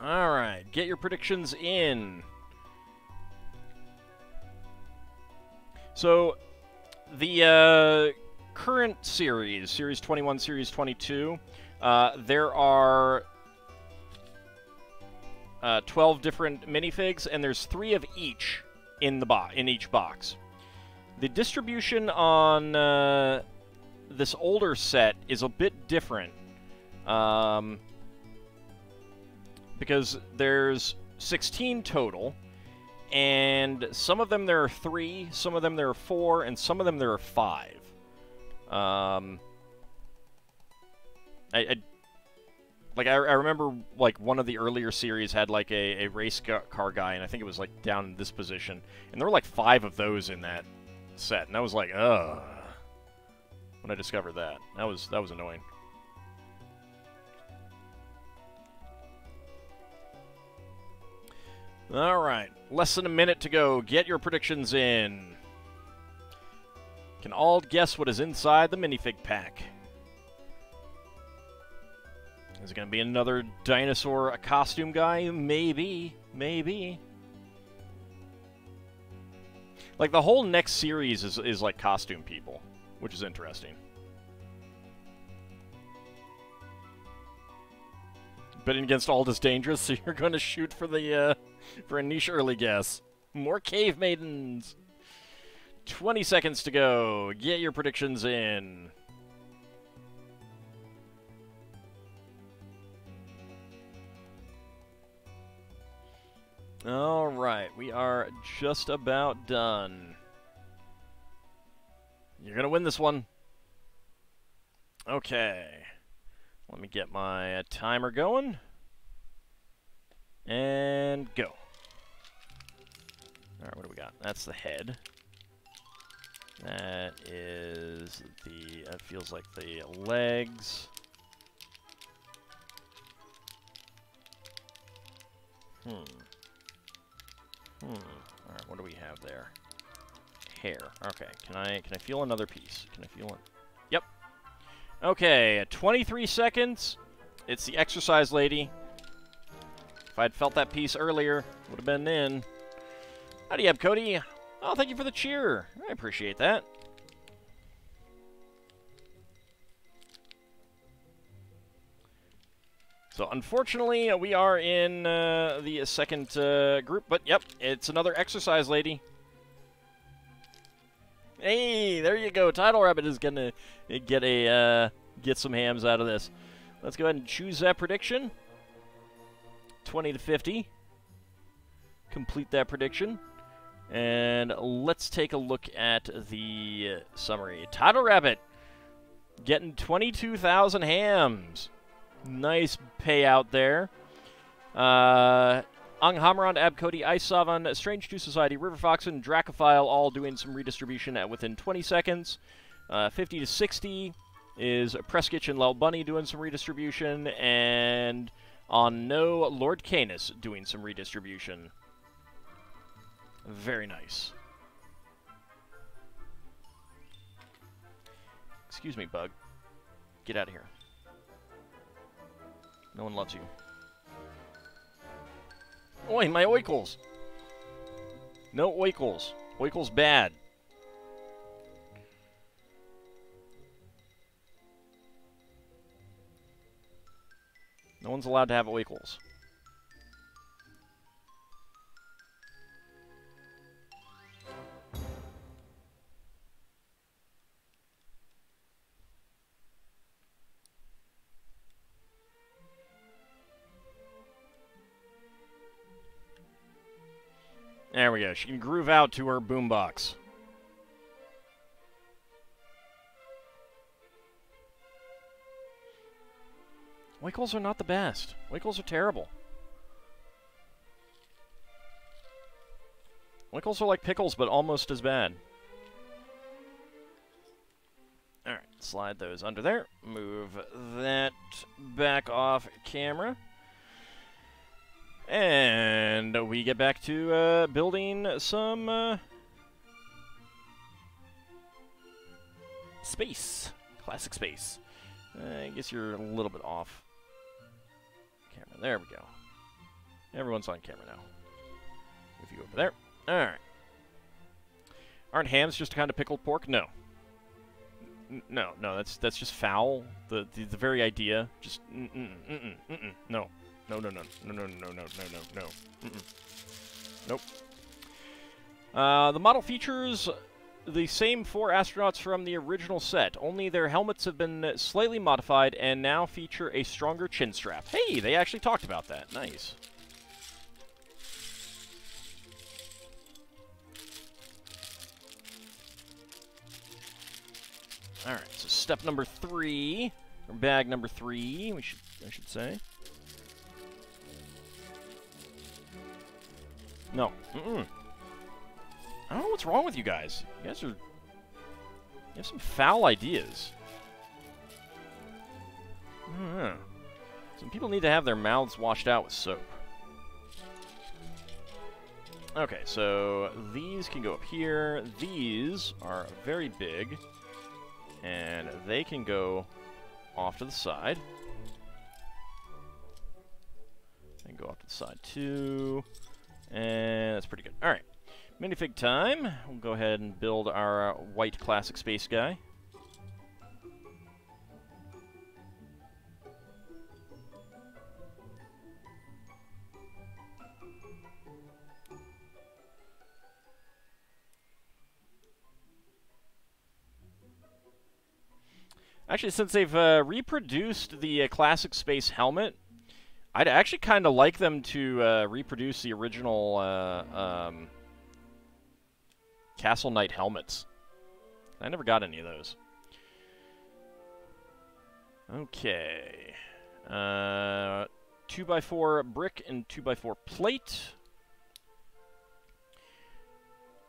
All right, get your predictions in. So, the current series, Series 21, Series 22, there are 12 different minifigs, and there's 3 of each in each box. The distribution on this older set is a bit different, because there's 16 total, and some of them there are 3, some of them there are 4, and some of them there are 5. I remember, like, one of the earlier series had, like, a race car guy, and I think it was, like, down in this position. And there were, like, 5 of those in that set, and I was like, ugh, when I discovered that. That was annoying. Alright, less than a minute to go. Get your predictions in. Can all guess what is inside the minifig pack? Is it going to be another dinosaur costume guy? Maybe. Maybe. Like, the whole next series is like costume people, which is interesting. Bidding against Ald is dangerous, so you're going to shoot for the for a niche early guess. More cave maidens. 20 seconds to go. Get your predictions in. Alright, we are just about done. You're gonna win this one. Okay. Let me get my timer going. And go. Alright, what do we got? That's the head. That is the... That feels like the legs. Alright, what do we have there? Hair. Okay, can I feel another piece? Can I feel it? Yep. Okay, 23 seconds. It's the exercise lady. If I'd felt that piece earlier, would have been in. Howdy up, Cody. Oh, thank you for the cheer. I appreciate that. So, unfortunately, we are in the second group, but yep, it's another exercise lady. Hey, there you go. Title Rabbit is gonna get some hams out of this. Let's go ahead and choose that prediction. 20 to 50. Complete that prediction. And let's take a look at the summary. Title Rabbit. Getting 22,000 hams. Nice payout there. Anghamron, Abcody, Ice Savan, Strange 2 Society, River Fox, and Dracophile all doing some redistribution at within 20 seconds. 50 to 60 is Preskitch and Lel Bunny doing some redistribution. And on no, Lord Canis doing some redistribution. Very nice. Excuse me, bug. Get out of here. No one loves you. Oi, my oikles! No oikles. Oikles bad. No one's allowed to have oikles. There we go. She can groove out to her boombox. Oikles are not the best. Oikles are terrible. Oikles are like pickles, but almost as bad. Alright, slide those under there. Move that back off camera. And we get back to building some space. Classic space. I guess you're a little bit off camera. There we go. Everyone's on camera now. If you go over there. Alright. Aren't hams just kind of pickled pork? No. No, that's just foul. The very idea. Just no. No. Nope. The model features the same 4 astronauts from the original set, only their helmets have been slightly modified and now feature a stronger chin strap. Hey, they actually talked about that. Nice. Alright, so step number 3, or bag number 3, I should say. No. I don't know what's wrong with you guys. You have some foul ideas. I don't know. Some people need to have their mouths washed out with soap. Okay, so these can go up here. These are very big. And they can go off to the side. They can go off to the side too. And that's pretty good. Alright. Minifig time. We'll go ahead and build our white classic space guy. Actually, since they've reproduced the classic space helmet, I'd actually kind of like them to reproduce the original Castle Knight helmets. I never got any of those. Okay. 2x4 brick and 2x4 plate.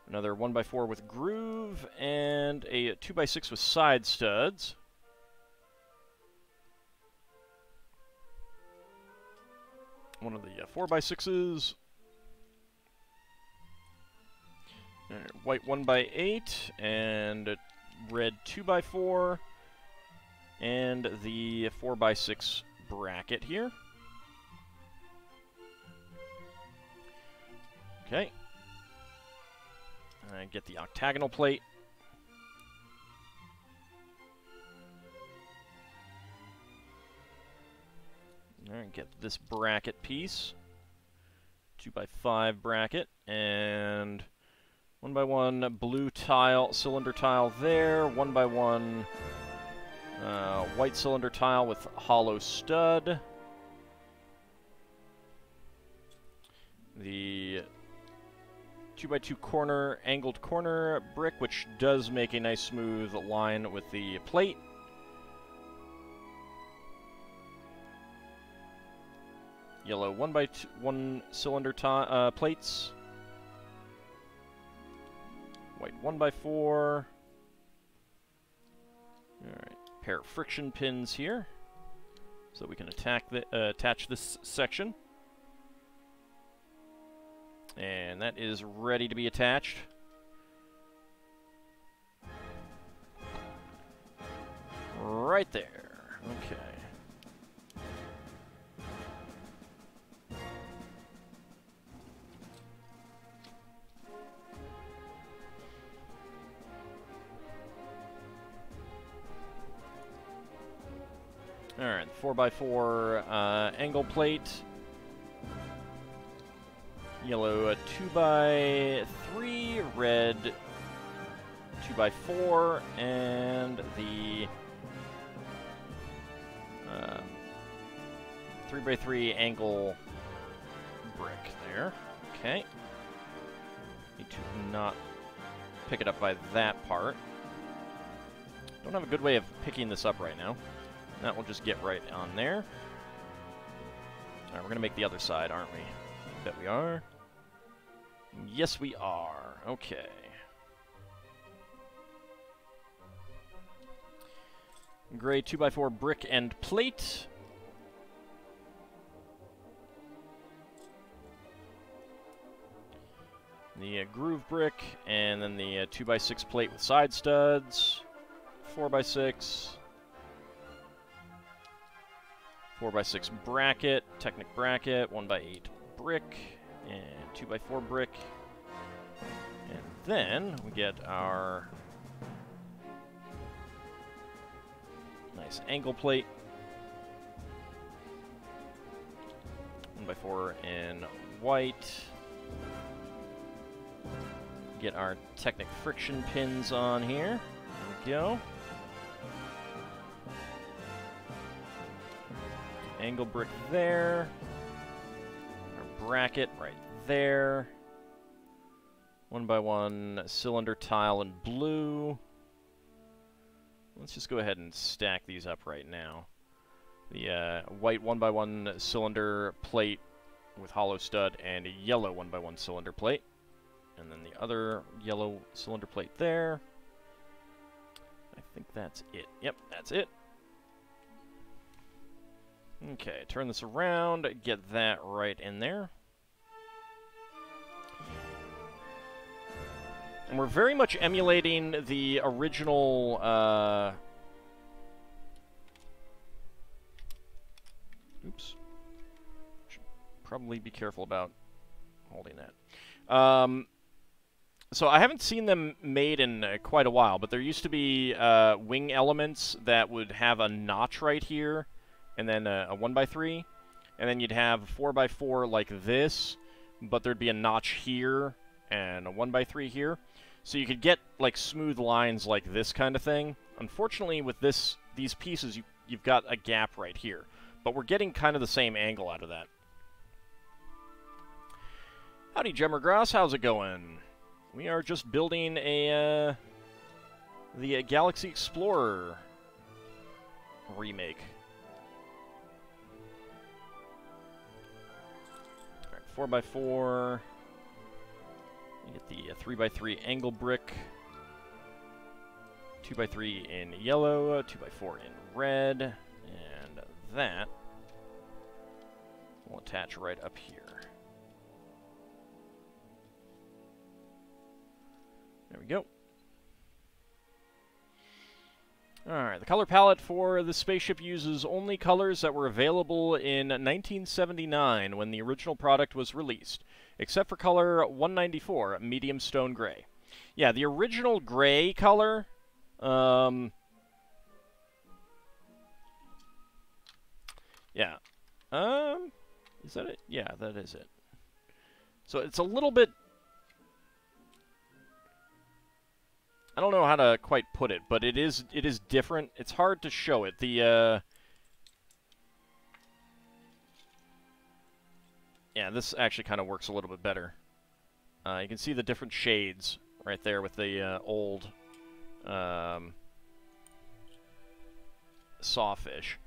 Another 1x4 with groove, and a 2x6 with side studs. One of the 4x6s. White 1x8 and a red 2x4 and the 4x6 bracket here. Okay. And get the octagonal plate. Alright, get this bracket piece. 2x5 bracket and 1x1 blue tile, cylinder tile there, 1x1 white cylinder tile with hollow stud. The 2x2 corner, angled corner brick, which does make a nice smooth line with the plate. yellow 1x1 cylinder plates. White 1x4. Alright, pair of friction pins here, so we can attach this section. And that is ready to be attached. Right there. Okay. Alright, 4x4 angle plate. Yellow 2x3, red 2x4, and the 3x3 angle brick there. Okay. Need to not pick it up by that part. Don't have a good way of picking this up right now. That will just get right on there. Alright, we're going to make the other side, aren't we? Bet we are. Yes, we are. Okay. Gray 2x4 brick and plate. The groove brick, and then the 2x6 plate with side studs. 4x6. 4x6 bracket, Technic bracket, 1x8 brick, and 2x4 brick. And then we get our nice angle plate. 1x4 in white. Get our Technic friction pins on here. There we go. Angle brick there. Our bracket right there. 1x1 cylinder tile in blue. Let's just go ahead and stack these up right now. The white 1x1 cylinder plate with hollow stud and a yellow 1x1 cylinder plate. And then the other yellow cylinder plate there. I think that's it. Yep, that's it. Okay, turn this around, get that right in there. And we're very much emulating the original, oops. Should probably be careful about holding that. So I haven't seen them made in quite a while, but there used to be wing elements that would have a notch right here, and then a 1x3, and then you'd have 4x4 like this, but there'd be a notch here and a 1x3 here. So you could get like smooth lines like this kind of thing. Unfortunately, with these pieces, you've got a gap right here, but we're getting kind of the same angle out of that. Howdy, Gemmergrass, how's it going? We are just building the Galaxy Explorer remake. All right, 4x4. You get the 3x3 angle brick. 2x3 in yellow, 2x4 in red, and that will attach right up here. There we go. Alright, the color palette for the spaceship uses only colors that were available in 1979 when the original product was released, except for color 194, medium stone gray. Yeah, the original gray color, yeah. Is that it? Yeah, that is it. So it's a little bit, I don't know how to quite put it, but it is different. It's hard to show it. The yeah, this actually kind of works a little bit better. You can see the different shades right there with the old sawfish.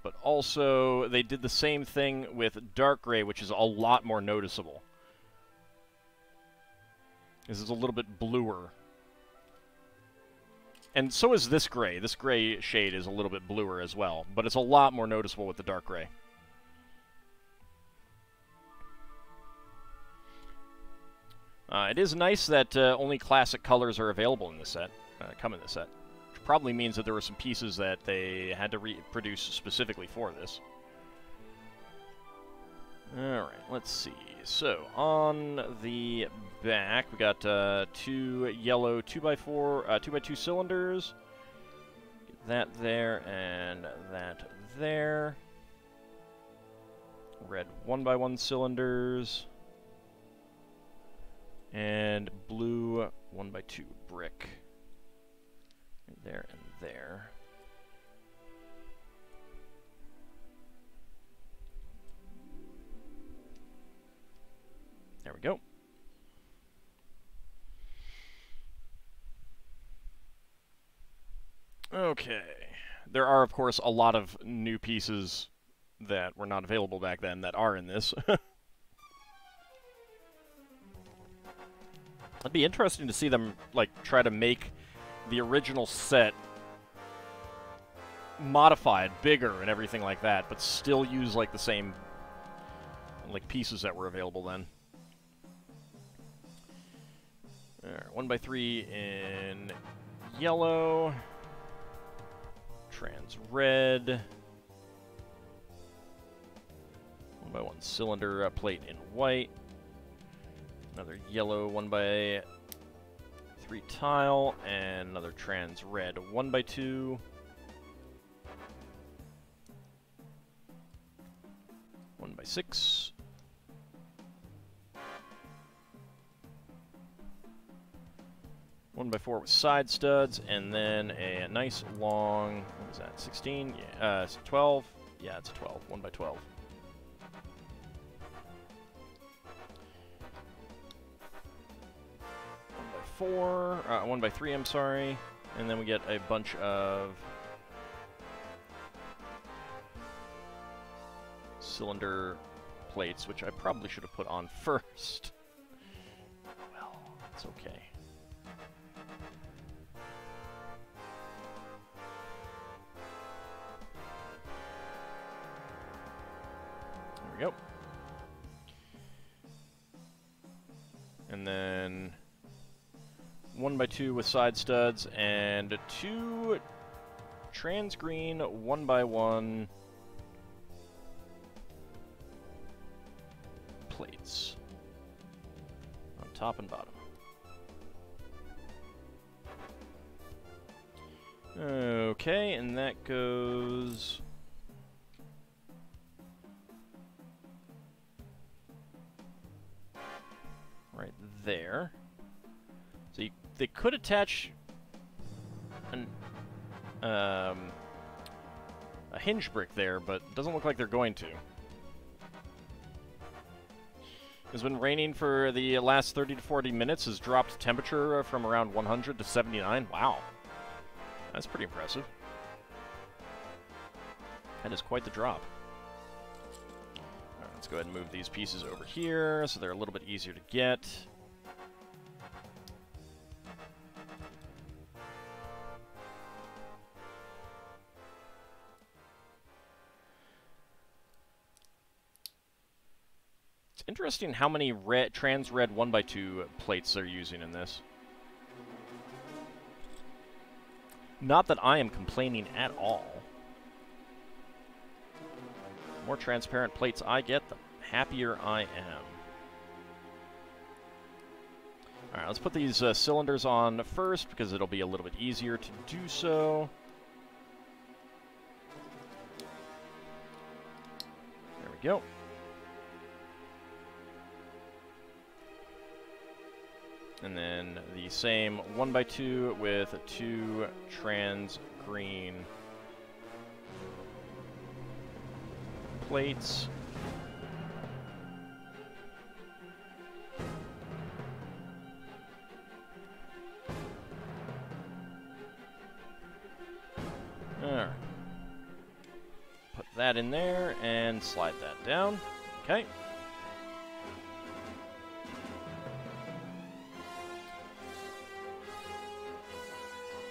But also, they did the same thing with dark gray, which is a lot more noticeable. This is a little bit bluer. And so is this gray. This gray shade is a little bit bluer as well, but it's a lot more noticeable with the dark gray. It is nice that only classic colors are available in this set, come in this set. Which probably means that there were some pieces that they had to reproduce specifically for this. Alright, let's see. So, on the back, we got 2 yellow 2x2 cylinders. Get that there, and that there. Red 1x1 cylinders. And blue 1x2 brick. Right there and there. There we go. Okay. There are, of course, a lot of new pieces that were not available back then that are in this. It'd be interesting to see them, like, try to make the original set modified, bigger, and everything like that, but still use, like, the same, like, pieces that were available then. Alright, 1x3 in yellow. Trans red. 1x1 cylinder plate in white. Another yellow 1x3 tile, and another trans red 1x2. 1x6. One by 4 with side studs, and then a nice long, what is that, 16? Yeah, it's 12. Yeah, it's 12, 1x12. 1x3, I'm sorry. And then we get a bunch of cylinder plates, which I probably should have put on first. Well, it's okay. There we go. And then 1x2 with side studs, and 2 trans green 1x1 plates on top and bottom. Okay, and that goes right there. So they could attach a hinge brick there, but it doesn't look like they're going to. It's been raining for the last 30 to 40 minutes. Has dropped temperature from around 100 to 79. Wow. That's pretty impressive. That is quite the drop. All right, let's go ahead and move these pieces over here so they're a little bit easier to get. Interesting how many trans red 1x2 plates they're using in this. Not that I am complaining at all. The more transparent plates I get, the happier I am. Alright, let's put these cylinders on first because it'll be a little bit easier to do so. There we go. And then the same 1x2 with 2 trans green plates. Alright. Put that in there and slide that down. Okay.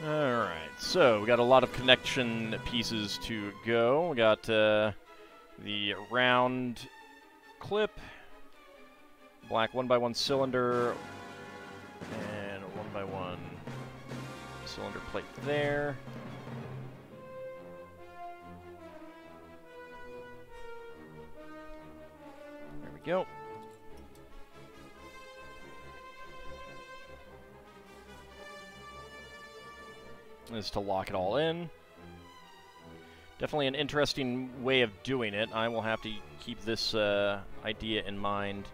Alright, so we got a lot of connection pieces to go. We got the round clip, black 1x1 cylinder, and 1x1 cylinder plate there. There we go. Is to lock it all in. Definitely an interesting way of doing it. I will have to keep this idea in mind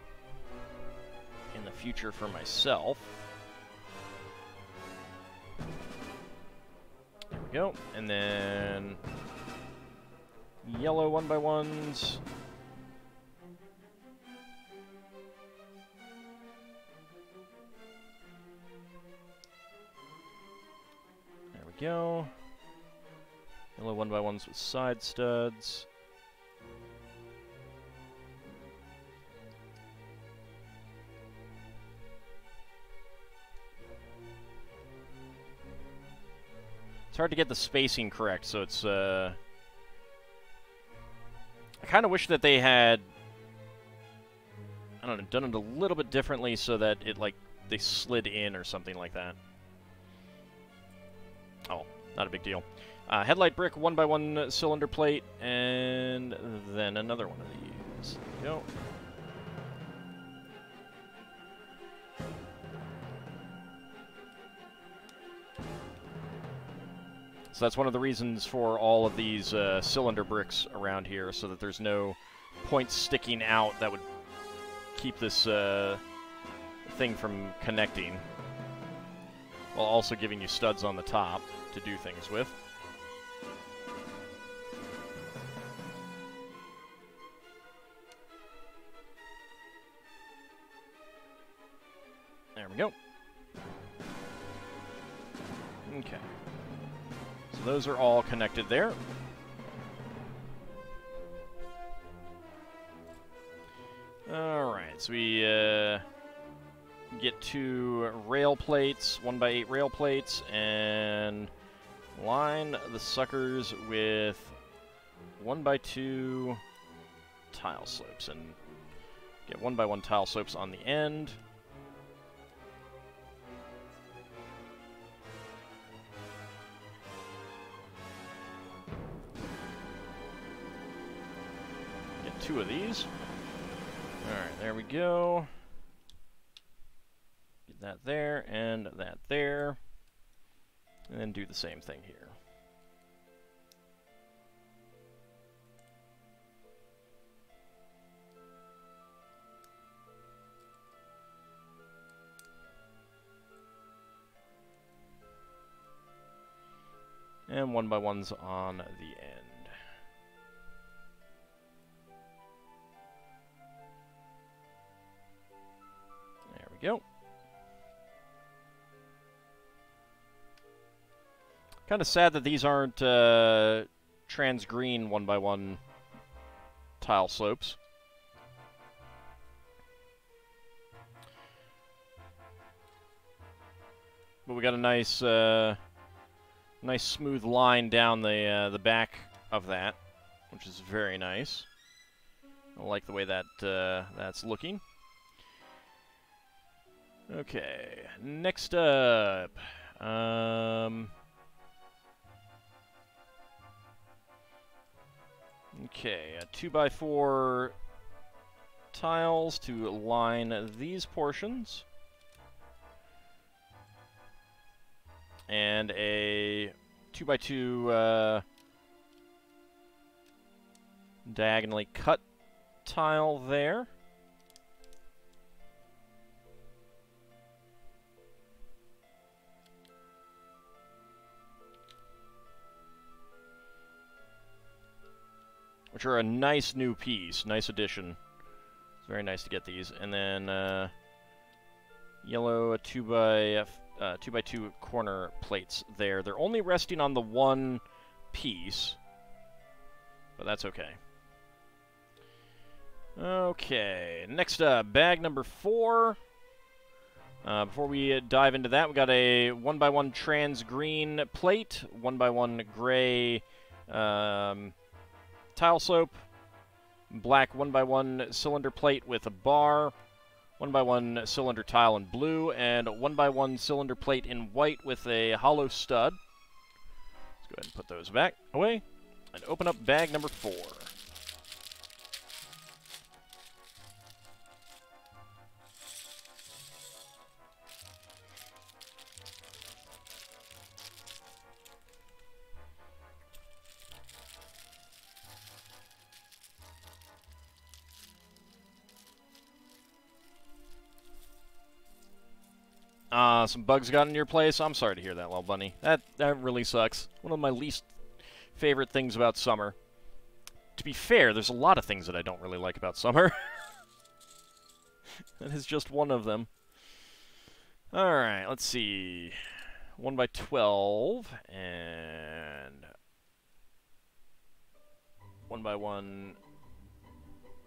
in the future for myself. There we go. And then yellow 1x1s. Go. Yellow 1x1s with side studs. It's hard to get the spacing correct, so it's I kind of wish that they had, I don't know, done it a little bit differently so that it, like, they slid in or something like that. Oh, not a big deal. Headlight brick, 1x1 cylinder plate, and then another one of these. There we go. So that's one of the reasons for all of these cylinder bricks around here, so that there's no points sticking out that would keep this thing from connecting, while also giving you studs on the top to do things with. There we go. Okay. So those are all connected there. Alright, so we get two rail plates, 1x8 rail plates, and line the suckers with 1x2 tile slopes, and get 1x1 tile slopes on the end. Get two of these. Alright, there we go. Get that there, and that there. And then do the same thing here. And 1x1s on the end. There we go. Kind of sad that these aren't trans green 1x1 tile slopes. But we got a nice, nice smooth line down the back of that, which is very nice. I like the way that that's looking. Okay, next up. Okay, 2x4 tiles to line these portions. And a 2x2 diagonally cut tile there. Which are a nice new piece, nice addition. It's very nice to get these. And then yellow 2x2 corner plates there. They're only resting on the one piece. but that's okay. Okay, next up, bag number 4. Before we dive into that, we got a 1x1 trans green plate, 1x1 gray tile slope, black 1x1 cylinder plate with a bar, 1x1 cylinder tile in blue, and 1x1 cylinder plate in white with a hollow stud. Let's go ahead and put those back away and open up bag number 4. Some bugs got in your place. I'm sorry to hear that, little bunny. That really sucks. One of my least favorite things about summer. To be fair, there's a lot of things that I don't really like about summer. That is just one of them. Alright, let's see. 1x12 and 1x1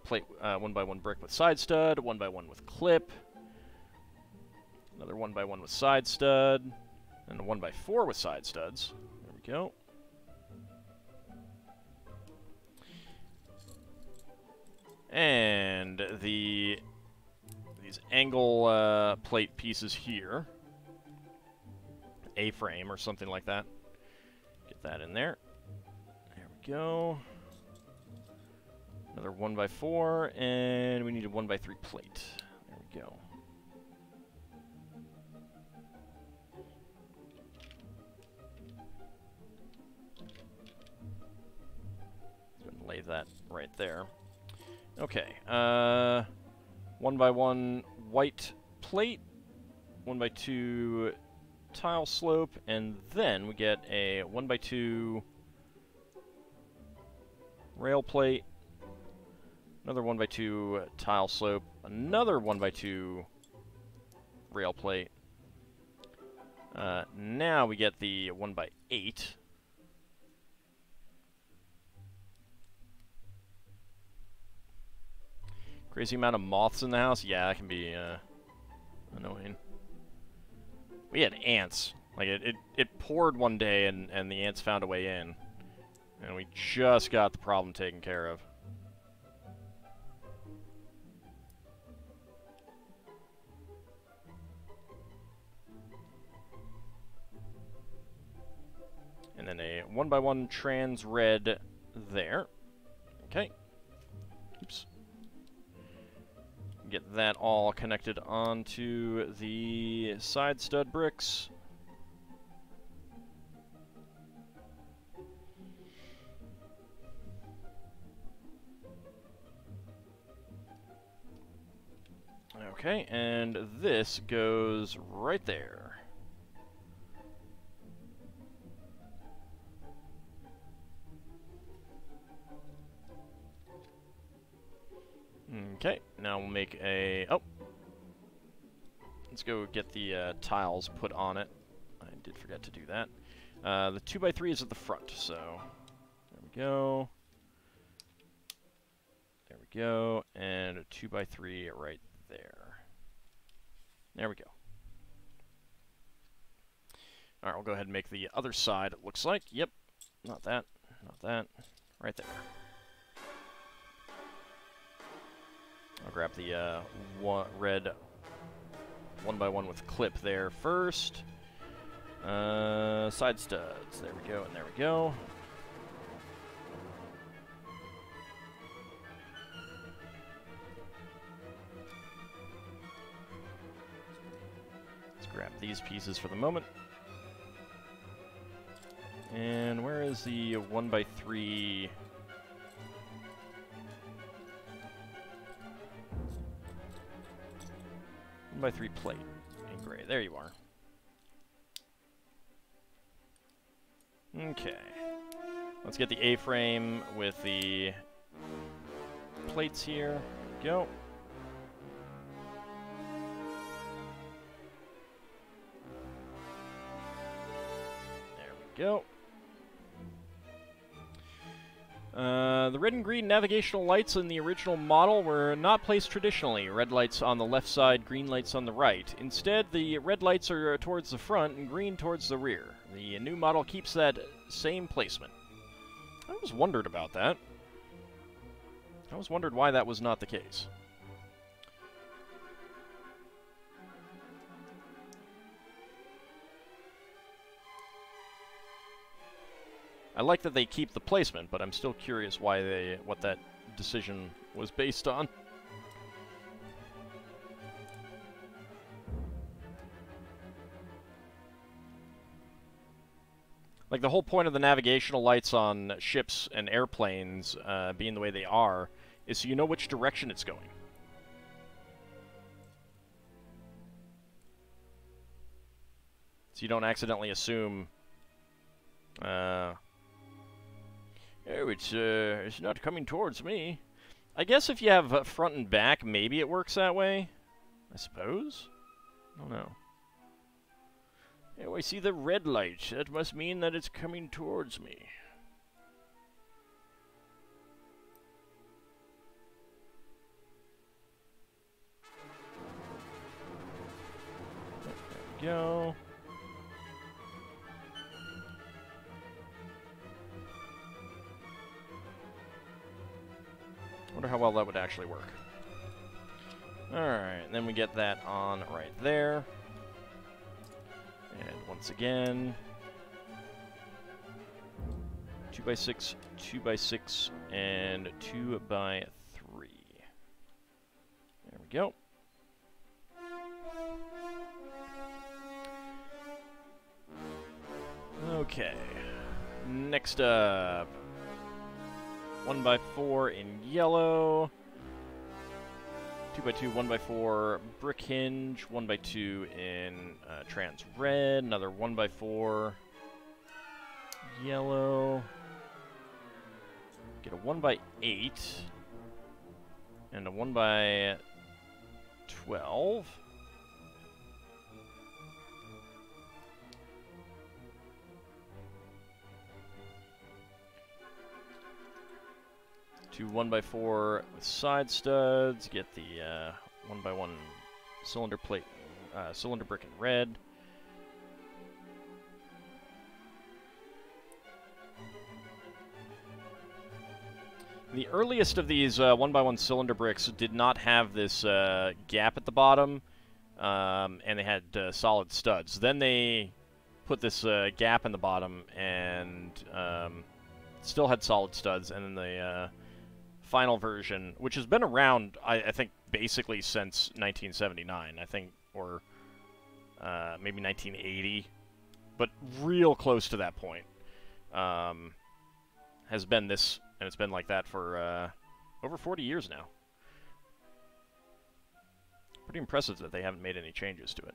plate, 1x1 brick with side stud, 1x1 with clip. Another 1x1 with side stud, and a 1x4 with side studs. There we go. And these angle plate pieces here. A-frame or something like that. Get that in there. There we go. Another 1x4, and we need a 1x3 plate. There we go. Lay that right there. Okay, 1x1 white plate, 1x2 tile slope, and then we get a 1x2 rail plate, another 1x2 tile slope, another 1x2 rail plate. Now we get the 1x8. Crazy amount of moths in the house? Yeah, that can be annoying. We had ants. Like, it poured one day, and the ants found a way in. And we just got the problem taken care of. And then a 1x1 trans red there. Okay. Oops. Get that all connected onto the side stud bricks. Okay, and this goes right there. Okay, now we'll make a... Oh! Let's go get the tiles put on it. I did forget to do that. The 2x3 is at the front, so... There we go. There we go. And a 2x3 right there. There we go. Alright, we'll go ahead and make the other side, it looks like. Yep. Not that. Not that. Right there. I'll grab the red 1x1 with clip there first. Side studs. There we go, and there we go. Let's grab these pieces for the moment. And where is the 1x3... 1x3 plate in gray. There you are. Okay. Let's get the A-frame with the plates here. There we go. There we go. The red and green navigational lights in the original model were not placed traditionally. Red lights on the left side, green lights on the right. Instead, the red lights are towards the front and green towards the rear. The new model keeps that same placement. I always wondered about that. I always wondered why that was not the case. I like that they keep the placement, but I'm still curious why what that decision was based on. Like, the whole point of the navigational lights on ships and airplanes being the way they are is so you know which direction it's going. So you don't accidentally assume, oh, it's not coming towards me. I guess if you have front and back, maybe it works that way. I suppose? I don't know. Oh, I see the red light. That must mean that it's coming towards me. There we go. Wonder how well that would actually work. Alright, then we get that on right there. And once again, 2x6, 2x6, and 2x3. There we go. Okay, next up. 1x4 in yellow, 2x2, 1x4 brick hinge, 1x2 in trans red, another 1x4 yellow, get a 1x8, and a 1x12. Two 1x4 with side studs. Get the 1x1 cylinder plate, cylinder brick in red. The earliest of these 1x1 cylinder bricks did not have this gap at the bottom, and they had solid studs. Then they put this gap in the bottom and still had solid studs, and then the final version, which has been around, I think, basically since 1979, I think, or maybe 1980, but real close to that point, has been this, and it's been like that for over 40 years now. Pretty impressive that they haven't made any changes to it.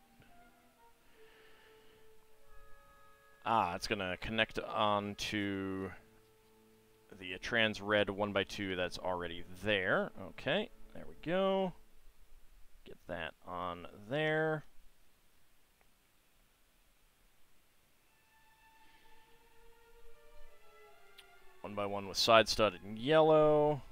Ah, it's going to connect on to the trans red 1x2 that's already there. Okay, there we go. Get that on there. One by one with side stud in yellow.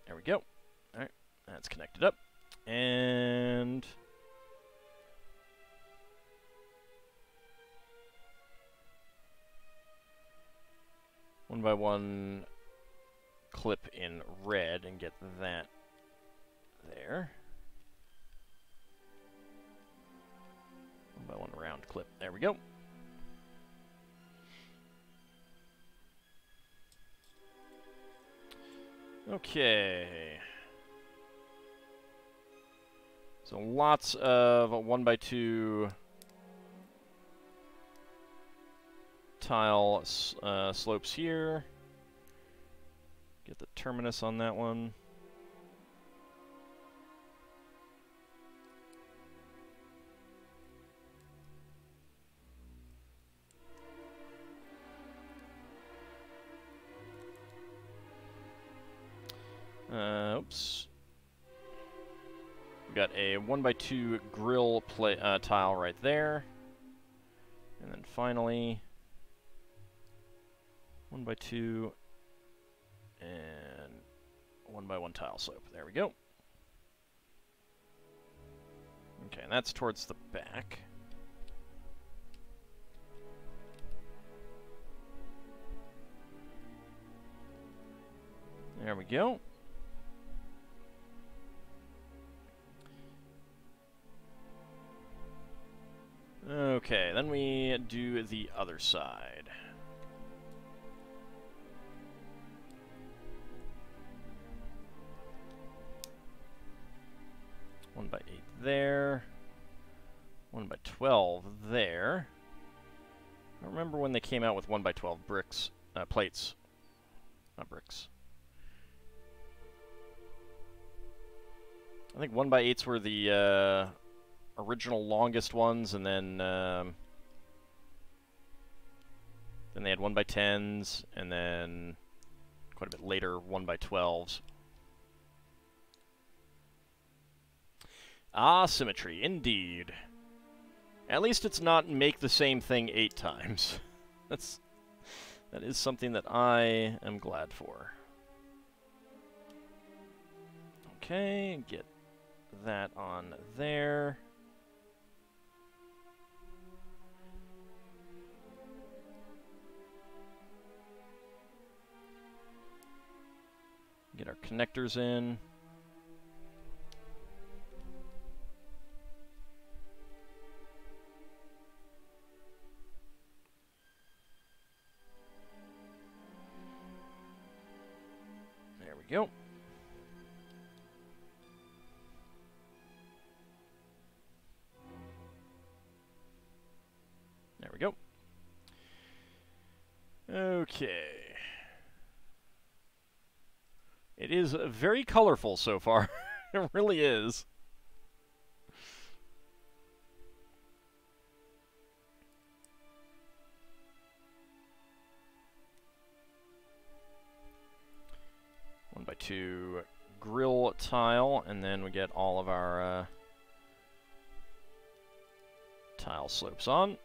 There we go. All right, that's connected up. And one by one clip in red and get that there. One by one round clip. There we go. Okay. So lots of 1x2 tile slopes here. Get the terminus on that one. Oops. we got a 1x2 grill tile right there. And then finally, 1x2 and 1x1 tile slope. There we go. Okay, and that's towards the back. There we go. Okay, then we do the other side. One by 8 there. 1x12 there. I remember when they came out with 1x12 bricks, plates, not bricks. I think 1x8s were the original longest ones, and then they had 1x10s, and then quite a bit later 1x12s. Ah, symmetry, indeed. At least it's not make the same thing 8 times. That is something that I am glad for. Okay, get that on there. Get our connectors in. There we go. There we go. Okay. It is very colorful so far. It really is. One by 2 grill tile, and then we get all of our tile slopes on.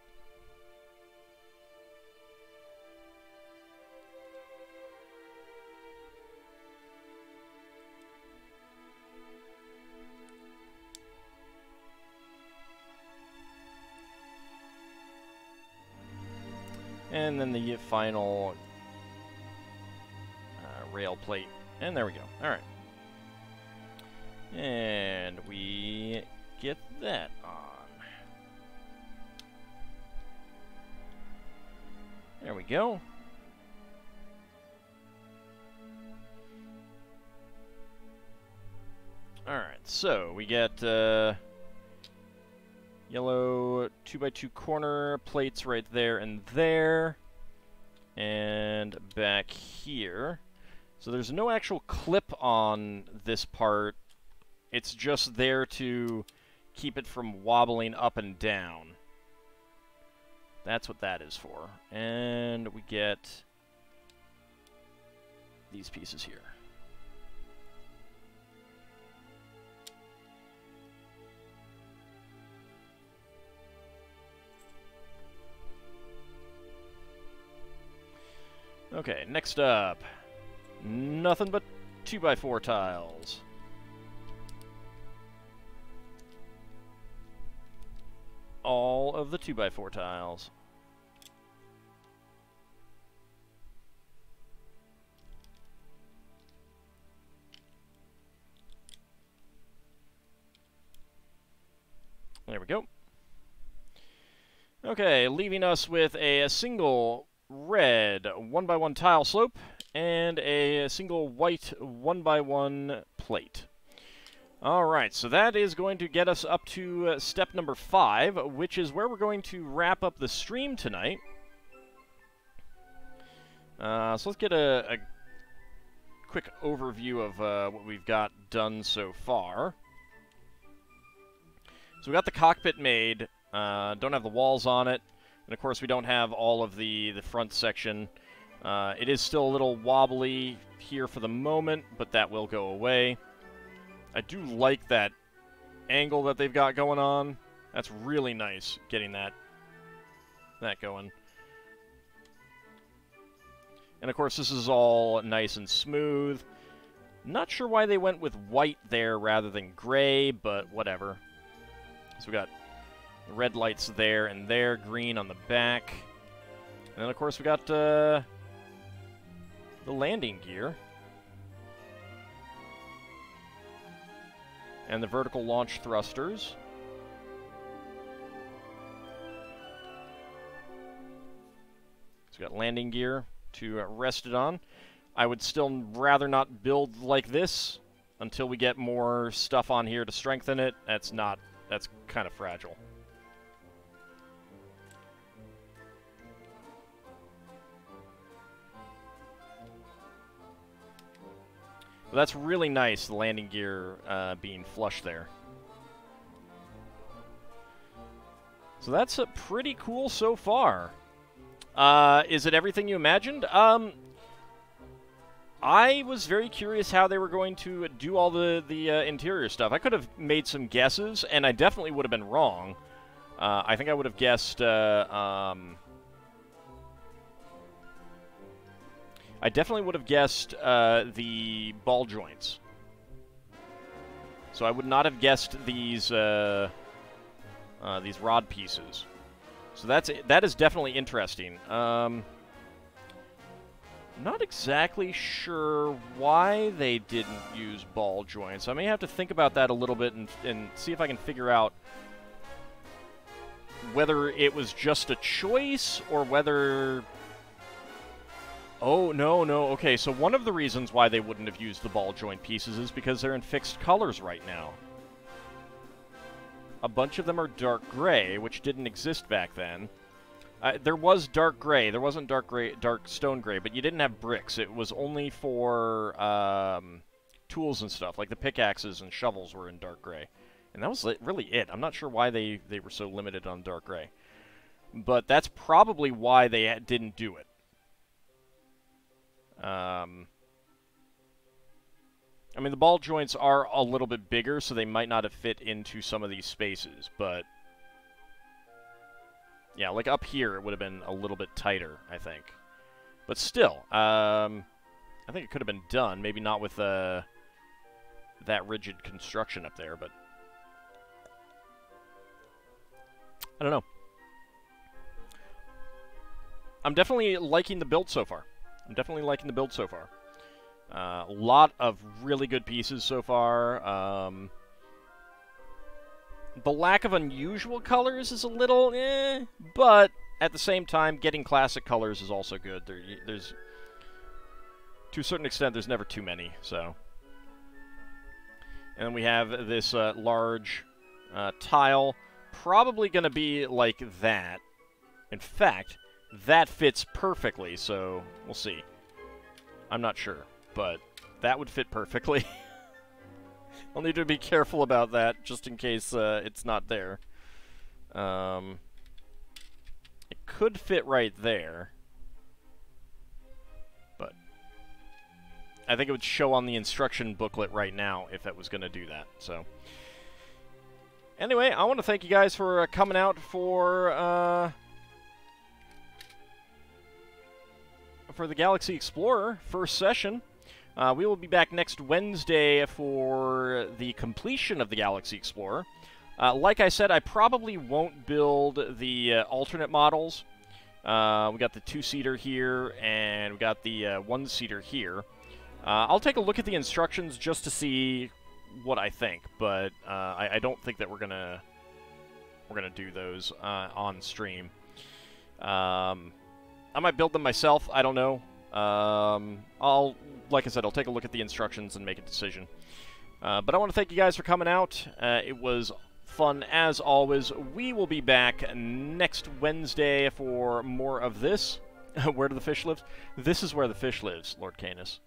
And then the final rail plate. And there we go. All right. And we get that on. There we go. All right, so we get yellow 2x2 corner plates right there and there, and back here. So there's no actual clip on this part. It's just there to keep it from wobbling up and down. That's what that is for. And we get these pieces here. Okay, next up. Nothing but 2x4 tiles. All of the 2x4 tiles. There we go. Okay, leaving us with a single red 1x1 tile slope and a single white 1x1 plate. Alright, so that is going to get us up to step number 5, which is where we're going to wrap up the stream tonight. So let's get a quick overview of what we've got done so far. So we got the cockpit made, don't have the walls on it, and of course we don't have all of the front section. It is still a little wobbly here for the moment, but that will go away. I do like that angle that they've got going on. That's really nice, getting that going. And of course, this is all nice and smooth. Not sure why they went with white there rather than gray, but whatever. So we got red lights there and there, green on the back. And then, of course, we got the landing gear. And the vertical launch thrusters. So we got landing gear to rest it on. I would still rather not build like this until we get more stuff on here to strengthen it. That's kind of fragile. But that's really nice, the landing gear being flush there. So that's pretty cool so far. Is it everything you imagined? I was very curious how they were going to do all the interior stuff. I could have made some guesses, and I definitely would have been wrong. I think I would have guessed... I definitely would have guessed the ball joints. So I would not have guessed these rod pieces. So that is definitely interesting. Not exactly sure why they didn't use ball joints. I may have to think about that a little bit and see if I can figure out whether it was just a choice or whether... Oh, no. Okay, so one of the reasons why they wouldn't have used the ball joint pieces is because they're in fixed colors right now. A bunch of them are dark gray, which didn't exist back then. There was dark gray. There wasn't dark stone gray, but you didn't have bricks. It was only for tools and stuff, like the pickaxes and shovels were in dark gray. And that was really it. I'm not sure why they were so limited on dark gray. But that's probably why they didn't do it. I mean, the ball joints are a little bit bigger, so they might not have fit into some of these spaces, but... Yeah, like up here, it would have been a little bit tighter, I think. But still, I think it could have been done. Maybe not with that rigid construction up there, but... I don't know. I'm definitely liking the build so far. A lot of really good pieces so far. The lack of unusual colors is a little but at the same time, getting classic colors is also good. There's to a certain extent, there's never too many, so. And then we have this large tile, probably going to be like that. In fact, that fits perfectly, so we'll see. I'm not sure, but that would fit perfectly. I'll need to be careful about that, just in case it's not there. It could fit right there. But I think it would show on the instruction booklet right now if it was going to do that. So anyway, I want to thank you guys for coming out for the Galaxy Explorer first session. We will be back next Wednesday for the completion of the Galaxy Explorer. Like I said, I probably won't build the alternate models. We got the 2-seater here, and we got the 1-seater here. I'll take a look at the instructions just to see what I think, but I don't think that we're gonna do those on stream. I might build them myself. I don't know. Like I said, I'll take a look at the instructions and make a decision. But I want to thank you guys for coming out. It was fun as always. We will be back next Wednesday for more of this. Where do the fish live? This is where the fish lives, Lord Canis.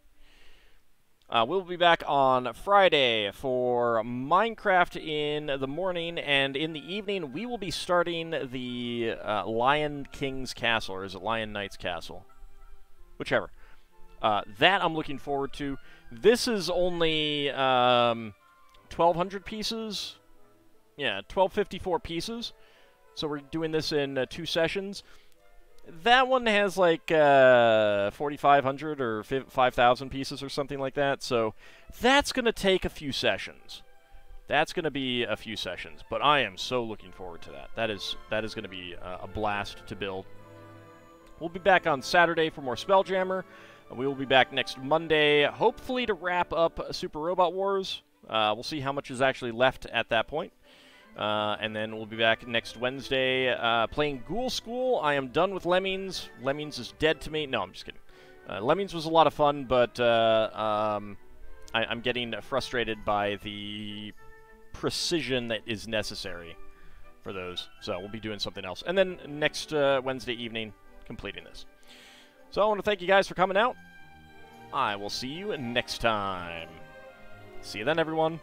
We'll be back on Friday for Minecraft in the morning, and in the evening we will be starting the Lion King's Castle, or is it Lion Knight's Castle? Whichever. That I'm looking forward to. This is only 1,200 pieces, Yeah, 1254 pieces. So we're doing this in 2 sessions. That one has like 4,500 or 5,000 pieces or something like that. So that's going to take a few sessions. That's going to be a few sessions. But I am so looking forward to that. That is going to be a blast to build. We'll be back on Saturday for more Spelljammer. We will be back next Monday, hopefully to wrap up Super Robot Wars. We'll see how much is actually left at that point. And then we'll be back next Wednesday playing Ghoul School. I am done with Lemmings. Lemmings is dead to me. No, I'm just kidding. Lemmings was a lot of fun, but I'm getting frustrated by the precision that is necessary for those. So we'll be doing something else. And then next Wednesday evening, completing this. So I want to thank you guys for coming out. I will see you next time. See you then, everyone.